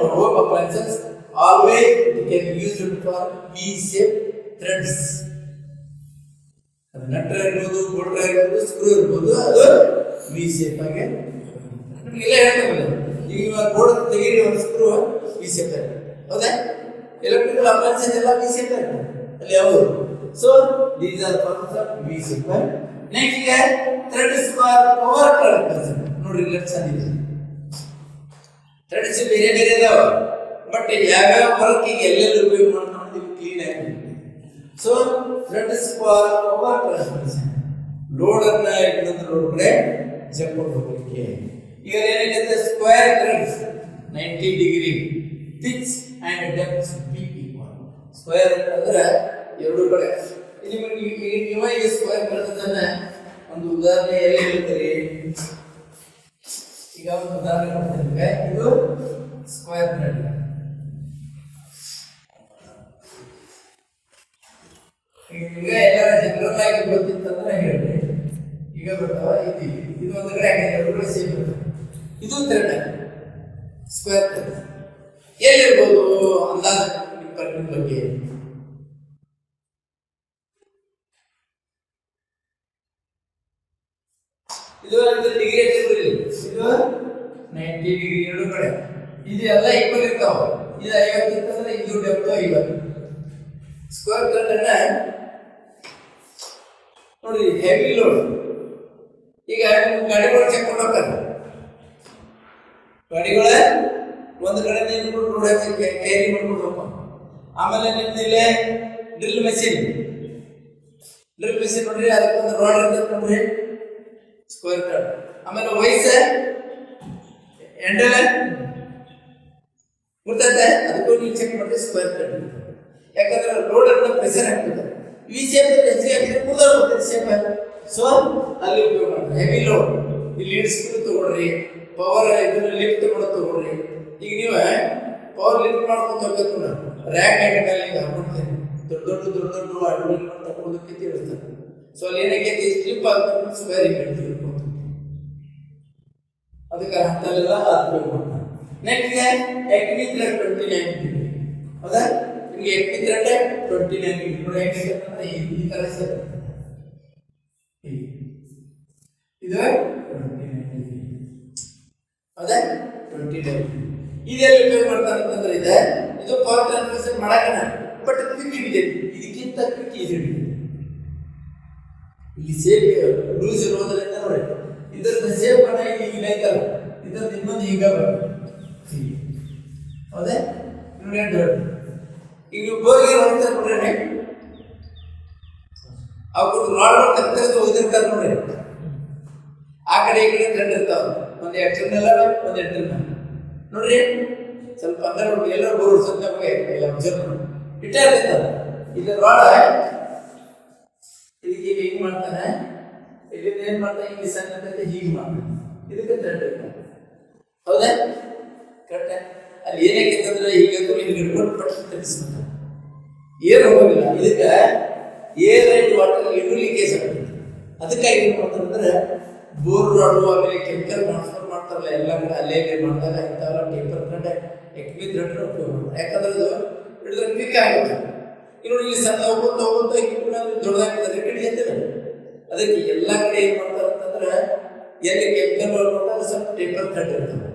home appliances always can use it for V-shaped threads. ಅದು ನಟ್ರ ಇರ್ಬೋದು ಬೋಲ್ಟರ್ ಇರ್ಬೋದು ಸ್ಕ್ರೂ ಇರ್ಬೋದು ಅದು V-shape ಆಗಿ ನಿಮಗೆಲ್ಲ ಹೇಳ್ತೇವೆ ಈಗ ಇವಾಗ ಬೋರ್ಡ್ ತೆಗೀರಿ ಒಂದು ಸ್ಕ್ರೂ V-shape ಆಗಿ ಹೌದಾ ಎಲೆಕ್ಟ್ರಿಕಲ್ ಅಪ್ಲೈನ್ಸಸ್ ಎಲ್ಲ V-shape ಆಗಿ ಅಲ್ಲಿ ಯಾವುದು so these are forms of V-shape. Next ಈಗ ಥ್ರೆಡ್ಸ್ ಫಾರ್ ಪವರ್ ಟ್ರಾನ್ಸ್ಫರ್ ನೋಡ್ರಿ ಲೆಫ್ಟ್ ಸೈಡ್ ಇದೆ ಥ್ರೆಡ್ಸ್ ಬೇರೆ ಬೇರೆ ಇದಾವ ಬಟ್ ಯಾವ್ಯಾವ ವರ್ಕಿಗೆ ಎಲ್ಲೆಲ್ಲಿ ಉಪಯೋಗ ಮಾಡ್ಕೊಂಡು ಕ್ಲೀನ್ ಆಗಿ so threads for power transfer load ಅನ್ನ ಇನ್ನೊಂದು ಲೋಡ್ ಕಡೆ ಜಂಪ್ ಹೋಗಲಿಕ್ಕೆ ಈಗ ಏನಿದೆ square threads 90 degree pitch and depth be equal square ಅಂದ್ರೆ ಎರಡು ಕಡೆ ನಿಮಗೆ ಈಗ ಸ್ಕ್ವೇರ್ ಥ್ರೆಡ್ಸ್ ಒಂದು ಉದಾಹರಣೆ ಎಲ್ಲಿ ಹೇಳ್ತೀರಿ ಈಗ ಒಂದು ಉದಾಹರಣೆ ಕೊಡ್ತೇನೆ ಇದು ಸ್ಕ್ವೇರ್ ಥ್ರೆಡ್ ಈಗ ಎಲ್ಲರ ಜನರಲ್ ಆಗಿ ಗೊತ್ತಿತ್ತಂದ್ರೆ ಹೇಳ್ರಿ ಈಗ ಬರ್ತಾವ ಇದು ಒಂದು ಕಡೆ ಎರಡು ಕಡೆ ಸೇಮ್ ಬರ್ತದೆ ಇದು ಥ್ರೆಡ್ ಸ್ಕ್ವೇರ್ ಥ್ರೆಡ್ ಎಲ್ಲಿರ್ಬೋದು ಅಂದಾಜು ನಿಮ್ಮ ಬಗ್ಗೆ ಇದು ಡಿಗ್ರಿ ಇದು 90 ಡಿಗ್ರಿ ಎರಡು ಕಡೆ ಇದು ಎಲ್ಲ ಈಕ್ವಲ್ ಇರ್ತಾವ ಇದು 50 ಇತ್ತಂದ್ರೆ ಇದು ಡೆಪ್ತ್ 50 ಸ್ಕ್ವೇರ್ ಥ್ರೆಡ್ ಅನ್ನ ನೋಡಿ ಹೆವಿ ಲೋಡ್ ಈಗ ಗಾಡಿಗಳು ಚೆಕ್ ಮಾಡ್ತಾರೆ ಗಾಡಿಗಳ ಒಂದು ಕಡೆ ನಿಂತ್ಕೊಂಡು ಲೋಡ್ ಹಚ್ಚಿ ಕ್ಯಾರಿ ಮಾಡ್ಕೊಂಡು ಹೋಗ್ತಾರೆ ಆಮೇಲೆ ನಿಮ್ದು ಇಲ್ಲೇ ಡ್ರಿಲ್ ಮೆಷಿನ್ ನೋಡ್ರಿ ಅದಕ್ಕೊಂದು ರಾಡ್ ಇರ್ತದೆ ನೋಡ್ರಿ ಸ್ಕ್ವೇರ್ ಥ್ರೆಡ್ ಆಮೇಲೆ ವೈಸ್ ಎಂಡಲ್ ಗೊತ್ತೈತೆ ಅದಕ್ಕೂ ನೀವು ಚೆಕ್ ಮಾಡಿದ್ರೆ ಸ್ಕ್ವೇರ್ ಥ್ರೆಡ್ ಯಾಕಂದ್ರೆ ಲೋಡ್ ಅನ್ನ ಪ್ರೆಷರ್ ಹಾಕ್ತದೆ ವಿ ಶೇಪ್ ಹೆಚ್ಚಿಗೆ ಹಾಕಿದ್ರೆ ಕೂದಲು ಬರ್ತದೆ ಶೇಪ್ ಸೊ ಅಲ್ಲಿ ಉಪಯೋಗ ಮಾಡ್ತಾರೆ ಹೆವಿ ಲೋಡ್ ಇಲ್ಲಿ ಲೀಡ್ ಸ್ಕ್ರೂ ತಗೊಳ್ರಿ ಪವರ್ ಇದನ್ನ ಲಿಫ್ಟ್ ಕೂಡ ತಗೊಳ್ರಿ ಈಗ ನೀವು ಪವರ್ ಲಿಫ್ಟ್ ಮಾಡ್ಕೊಂಡು ಹೋಗ್ಬೇಕು ರ್ಯಾಕ್ ಹ್ಯಾಂಡ್ ಮೇಲೆ ಈಗ ಹಾಕ್ಬಿಡ್ತೇನೆ ದೊಡ್ಡ ಅಡ್ಮಿಟ್ ತಗೊಳ್ಳೋದಕ್ಕೆ ತಿಳಿಸ್ತಾರೆ ಸೊ ಅಲ್ಲಿ ಏನಕ್ಕೆ ಸ್ಲಿಪ್ ಆಗ್ತದೆ ಸ್ಕ್ವೇರ್ ಇಟ್ಕೊಳ್ತೀವಿ ಅದಕ್ಕೆ ಹತ್ತಲೆಲ್ಲ ಉಪಯೋಗ ಮಾಡ್ತಾರೆ ನೆಕ್ಸ್ಟ್ ಎಕ್ನಿ ಥ್ರೆಡ್ 29 ಡಿಗ್ರಿ ಹೌದಾ ನಿಮಗೆ ಎಕ್ನಿ ಥ್ರೆಡ್ 29 ಡಿಗ್ರಿ ನೋಡಿ ಹೇಗೆ ಈ ತರ ಸೇರುತ್ತೆ ಇದು 29 ಡಿಗ್ರಿ ಹೌದಾ 29 ಇದೆಲ್ಲ ಉಪಯೋಗ ಮಾಡ್ತಾರೆ ಅಂತಂದ್ರೆ ಇದು ಪವರ್ ಟ್ರಾನ್ಸ್ಮಿಷನ್ ಮಾಡಕನ ಬಟ್ ಕ್ವಿಕ್ ಇದೆ ಇದಕ್ಕಿಂತ ಕ್ವಿಕ್ ಇದೆ ಇಲ್ಲಿ ಸೇಫ್ ಲೂಸ್ ಇರೋದ್ರಿಂದ ನೋಡಿ ಇದರ ಸೇಫ್ ಕಣ ಈಗ ಐತಲ್ಲ ಇದರ ಇನ್ನೊಂದು ಈಗ ಹೌದೇ ನೋಡಿ ಈಗ ನೀವು ಬೋರ್ಗೆ ನೋಡ್ತಾರೆ ನೋಡ್ರಿ ಅವ್ರು ರಾಡ್ ತೆಗೆದು ಹೋಗಿರ್ತಾರೆ ನೋಡ್ರಿ ಆ ಕಡೆ ಈ ಕಡೆ ಥ್ರೆಡ್ ಇರ್ತಾವ ಒಂದು ಎಕ್ಸ್ಟರ್ನಲ್ ಒಂದು ಇಂಟರ್ನಲ್ ನೋಡ್ರಿ ಸ್ವಲ್ಪ ಅಂದ್ರೆ ನೋಡಿ ಎಲ್ಲರೂ ಬೋರ್ ಸ್ವಲ್ಪ ಅಬ್ಸರ್ವ್ ಮಾಡಿ ಇಟ್ಟೇ ಇರ್ತದೆ ಇದು ರಾಡ್ ಇದಕ್ಕೆ ಹೀಗೆ ಮಾಡ್ತಾನೆ ಇಲ್ಲಿಂದ ಏನ್ ಮಾಡ್ತಾನೆ ಇಲ್ಲಿ ಸಣ್ಣ ಹೀಗೆ ಮಾಡ್ತಾನೆ ಇದಕ್ಕೆ ಥ್ರೆಡ್ ಇರ್ತಾನೆ ಹೌದಾ ಕರೆಕ್ಟ್ ಅಲ್ಲಿ ಏನಕ್ಕೆ ಅಂತಂದ್ರೆ ಈಗ ಹಿಂಗೆ ಹಿಡ್ಕೊಂಡು ಪಟ್ಟು ತೆಗಿಸ್ತಾನೆ ಏರ್ ಹೋಗೋದಿಲ್ಲ ಇದಕ್ಕೆ ಏರ್ ರೈಟ್ ವಾಟರ್ ಇನ್ನೂ ಲೀಕೇಜ್ ಆಗುತ್ತೆ ಅದಕ್ಕಾಗಿ ಏನು ಮಾಡ್ತಾರೆ ಅಂದ್ರೆ ಬೋರ್ ರಾಡು ಆಮೇಲೆ ಕೆಮಿಕಲ್ ಟ್ರಾನ್ಸ್ಫರ್ ಮಾಡ್ತಾರಲ್ಲ ಎಲ್ಲ ಕಡೆ ಅಲ್ಲೇ ಮಾಡಿದಾಗ ಇಂಥವೆಲ್ಲ ಟೇಪರ್ ಥ್ರೆಡ್ ಎಕ್ವಿ ಥ್ರೆಡ್ ಉಪಯೋಗ ಮಾಡ್ತಾರೆ ಯಾಕಂದ್ರೆ ಅದು ಹಿಡಿದ್ರೆ ಕ್ವಿಕ್ ಆಗುತ್ತೆ ಈಗ ನೋಡಿ ಇಲ್ಲಿ ಸಣ್ಣ ಹೋಗ್ಕೊಂತ ದೊಡ್ಡದಾಗ್ತದೆ ರೆಕಡಿ ಅಂತಿಲ್ಲ ಅದಕ್ಕೆ ಎಲ್ಲ ಕಡೆ ಏನು ಮಾಡ್ತಾರೆ ಅಂತಂದ್ರೆ ಎಲ್ಲಿ ಕೆಮಿಕಲ್ ಮಾಡ್ತಾರೆ ಸ್ವಲ್ಪ ಟೇಪರ್ ಥ್ರೆಡ್ ಇರ್ತವೆ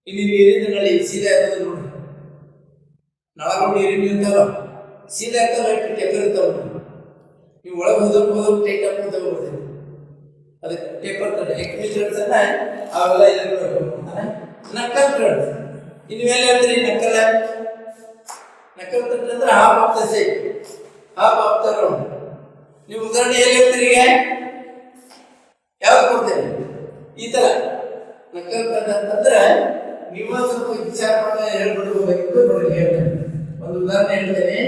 ಇನ್ನು ನೀರಿನ ನಳಿ ಸೀದಾ ಇರೋದು ನೋಡಿ ನಳಗಳು ನೀರಿನ ಇರ್ತಾವ ಸೀದಾ ಇರ್ತಾವ ಟೇಪರ್ ಇರ್ತಾವ ನೀವು ಒಳಗೆ ಹೋದವ್ರು ಟೈಟ್ ಹಾಕೊಂಡು ಹೋಗ್ತೇವೆ ಅದಕ್ಕೆ ಟೇಪರ್ ಥ್ರೆಡ್ ಎಕ್ವಿ ಥ್ರೆಡ್ಸ್ ಅನ್ನ ಅವೆಲ್ಲ ಇದನ್ನು ನಕ್ಕಲ್ ಥ್ರೆಡ್ ಇನ್ನು ಮೇಲೆ ಹೇಳ್ತೀರಿ ನಕ್ಕಲ್ ಥ್ರೆಡ್ ಅಂದ್ರೆ half of the shape half of the round. ನೀವು ಉದಾಹರಣೆ ಎಲ್ಲಿ ಹೇಳ್ತೀರಿ ಈಗ ಯಾವ್ದು ಕೊಡ್ತೇನೆ ಈ ತರ ನಕ್ಕಲ್ ಅಂತಂದ್ರೆ ನೀವು ಸ್ವಲ್ಪ ವಿಚಾರ ಮಾಡಿ ಹೇಳ್ಬಿಡ್ಬೇಕು. ನೋಡಿ ಹೇಳ್ತೇನೆ, ಒಂದು ಉದಾಹರಣೆ ಹೇಳ್ತೇನೆ.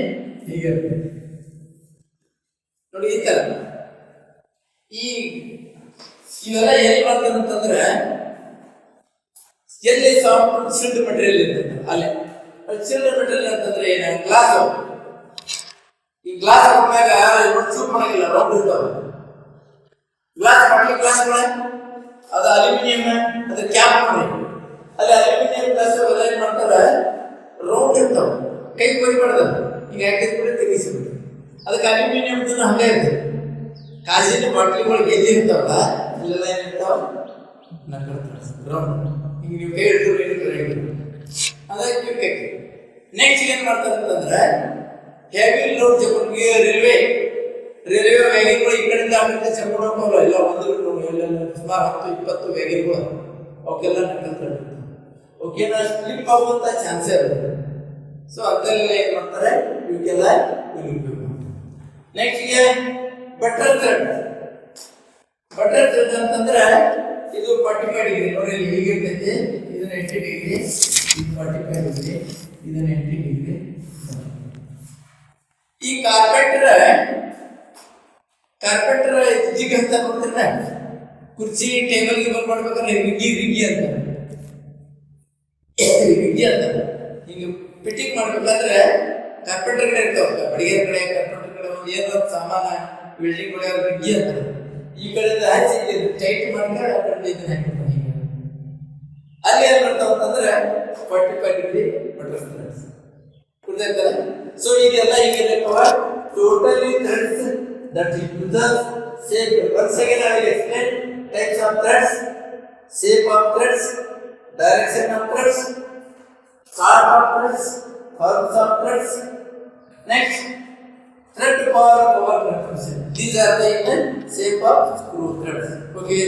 ಈಗ ನೋಡಿ ಈ ತರ ಇವೆಲ್ಲ ಏನ್ ಮಾಡ್ತಾರೆ ಅಂತಂದ್ರೆ ಎಲ್ಲಿ ಸಾಫ್ಟ್ ಸಿಲ್ಡ್ ಮೆಟೀರಿಯಲ್ ಇರ್ತದೆ ಅಲ್ಲೇ. ಸಿಲ್ಡ್ ಮೆಟೀರಿಯಲ್ ಅಂತಂದ್ರೆ ಏನು, ಗ್ಲಾಸ್. ಈ ಗ್ಲಾಸ್ ಹಾಕ್ಮ್ಯಾಗ ಚೂಪ್ ಮಾಡಂಗಿಲ್ಲ, ರೌಂಡ್ ಇರ್ತಾವ. ಗ್ಲಾಸ್ ಮಾಡ್ಲಿ ಗ್ಲಾಸ್ಗಳ ಅದು ಅಲ್ಯೂಮಿನಿಯಂ, ಅದ್ರ ಕ್ಯಾಪ್ ಮಾಡಿ ಅಲ್ಲಿ ಅಲ್ಯೂಮಿನಿಯಂ ಗ್ಲಾಸ್ ಎಲ್ಲ ಏನ್ ಮಾಡ್ತಾರೆ ರೌಂಡ್ ಇರ್ತಾವ, ಕೈ ಕೊಯ್ಬಾರ್ದು. ಈಗ ಹಾಕಿದ ಕೂಡ ತೆಗಿಸಿಬಿಟ್ಟು ಅದಕ್ಕೆ ಅಲ್ಯೂಮಿನಿಯಂ ಹಂಗೆ ಇರ್ತದೆ. ಕಾಜಿನ ಬಾಟ್ಲಿಗಳು ಎಲ್ಲಿ ಇರ್ತಾವಲ್ಲ ಇಲ್ಲೆಲ್ಲ ಏನಿರ್ತಾವ ರೌಂಡ್. ಈಗ ನೀವು ಕೈ ಹಿಡಿದ್ರು ಅದಕ್ಕೆ. ನೆಕ್ಸ್ಟ್ ಏನ್ ಮಾಡ್ತಾರೆ ಅಂತಂದ್ರೆ ಹೆವಿ ಲೋಡ್ ಜಗನ್ಗೆ ರೈಲ್ವೆ ವೇಗಗಳು ಈ ಕಡೆಯಿಂದ ಆ ಕಡೆ ಚಕ್ಕೊಡೋಲ್ಲ, ಎಲ್ಲ ಒಂದು ಎಲ್ಲ ಸುಮಾರು 10-20 ವೇಗಗಳು ಅವಕ್ಕೆಲ್ಲ ನಕ್ಕಂತಾರೆ. ಓಕೆನಾ, ಸ್ಲಿಪ್ ಆಗುವಂತ ಚಾನ್ಸೇ ಇರುತ್ತೆ. ಸೊ ಅದೆಲ್ಲ ಏನ್ ಮಾಡ್ತಾರೆ ಇವಕ್ಕೆಲ್ಲ ಉಪಯೋಗ. ನೆಕ್ಸ್ಟ್ ಗೆ ಬಟರ್ ಥ್ರೆಡ್ ಅಂತಂದ್ರೆ ಇದು 45 ಡಿಗ್ರಿ. ನೋಡಿ ಇಲ್ಲಿ ಹೀಗಿರ್ತೈತಿ, ಇದನ್ನ 80 ಡಿಗ್ರಿ, ಇದು 45 ಡಿಗ್ರಿ, ಇದನ್ನ 80 ಡಿಗ್ರಿ. ಈ ಕಾರ್ಪೆಂಟರ್ ಜಿಗ್ ಅಂತ ನೋಡ್ತೀರ, ಕುರ್ಚಿ ಟೇಬಲ್ ಗೆ ಬಂದ್ ಮಾಡ್ಬೇಕಾದ್ರೆ ರಿಗ್ಗಿ ಅಂತ ಹಿಂಗ ಫಿಟ್ಟಿಂಗ್ ಮಾಡ್ಬೇಕಾದ್ರೆ ಕಾರ್ಪೆಂಟರ್ ಕಡೆ ಇರ್ತಾವ, ಬಡಿಗೆ ಕಡೆ ಕಾರ್ಪೆಂಟರ್ ಕಡೆ ಒಂದು ಏನೋ ಸಾಮಾನ ಬಿಲ್ಡಿಂಗ್ ಒಳಗೆ ರಿಗ್ಗಿ ಅಂತ. ಈ ಕಡೆಯಿಂದ ಹಚ್ಚಿ ಟೈಟ್ ಮಾಡ್ಕೊಂಡು ಆ ಕಡೆ ಇದನ್ನ ಹಾಕಿರ್ತಾನೆ. ಅಲ್ಲಿ ಏನ್ ಮಾಡ್ತಾವ ಅಂತಂದ್ರೆ 45 ಡಿಗ್ರಿ ಬಟರ್ ಥ್ರೆಡ್ಸ್ ಗೊತ್ತಾಯ್ತಲ್ಲ. ಸೊ ಇದೆಲ್ಲ ಹೀಗಿರಬೇಕವ totally threads that uses shape. Once again I will explain types of threads, shape of threads, direction of threads, sort of threads, forms of threads. Next, thread for cover construction. These are the shape of screw threads. Okay.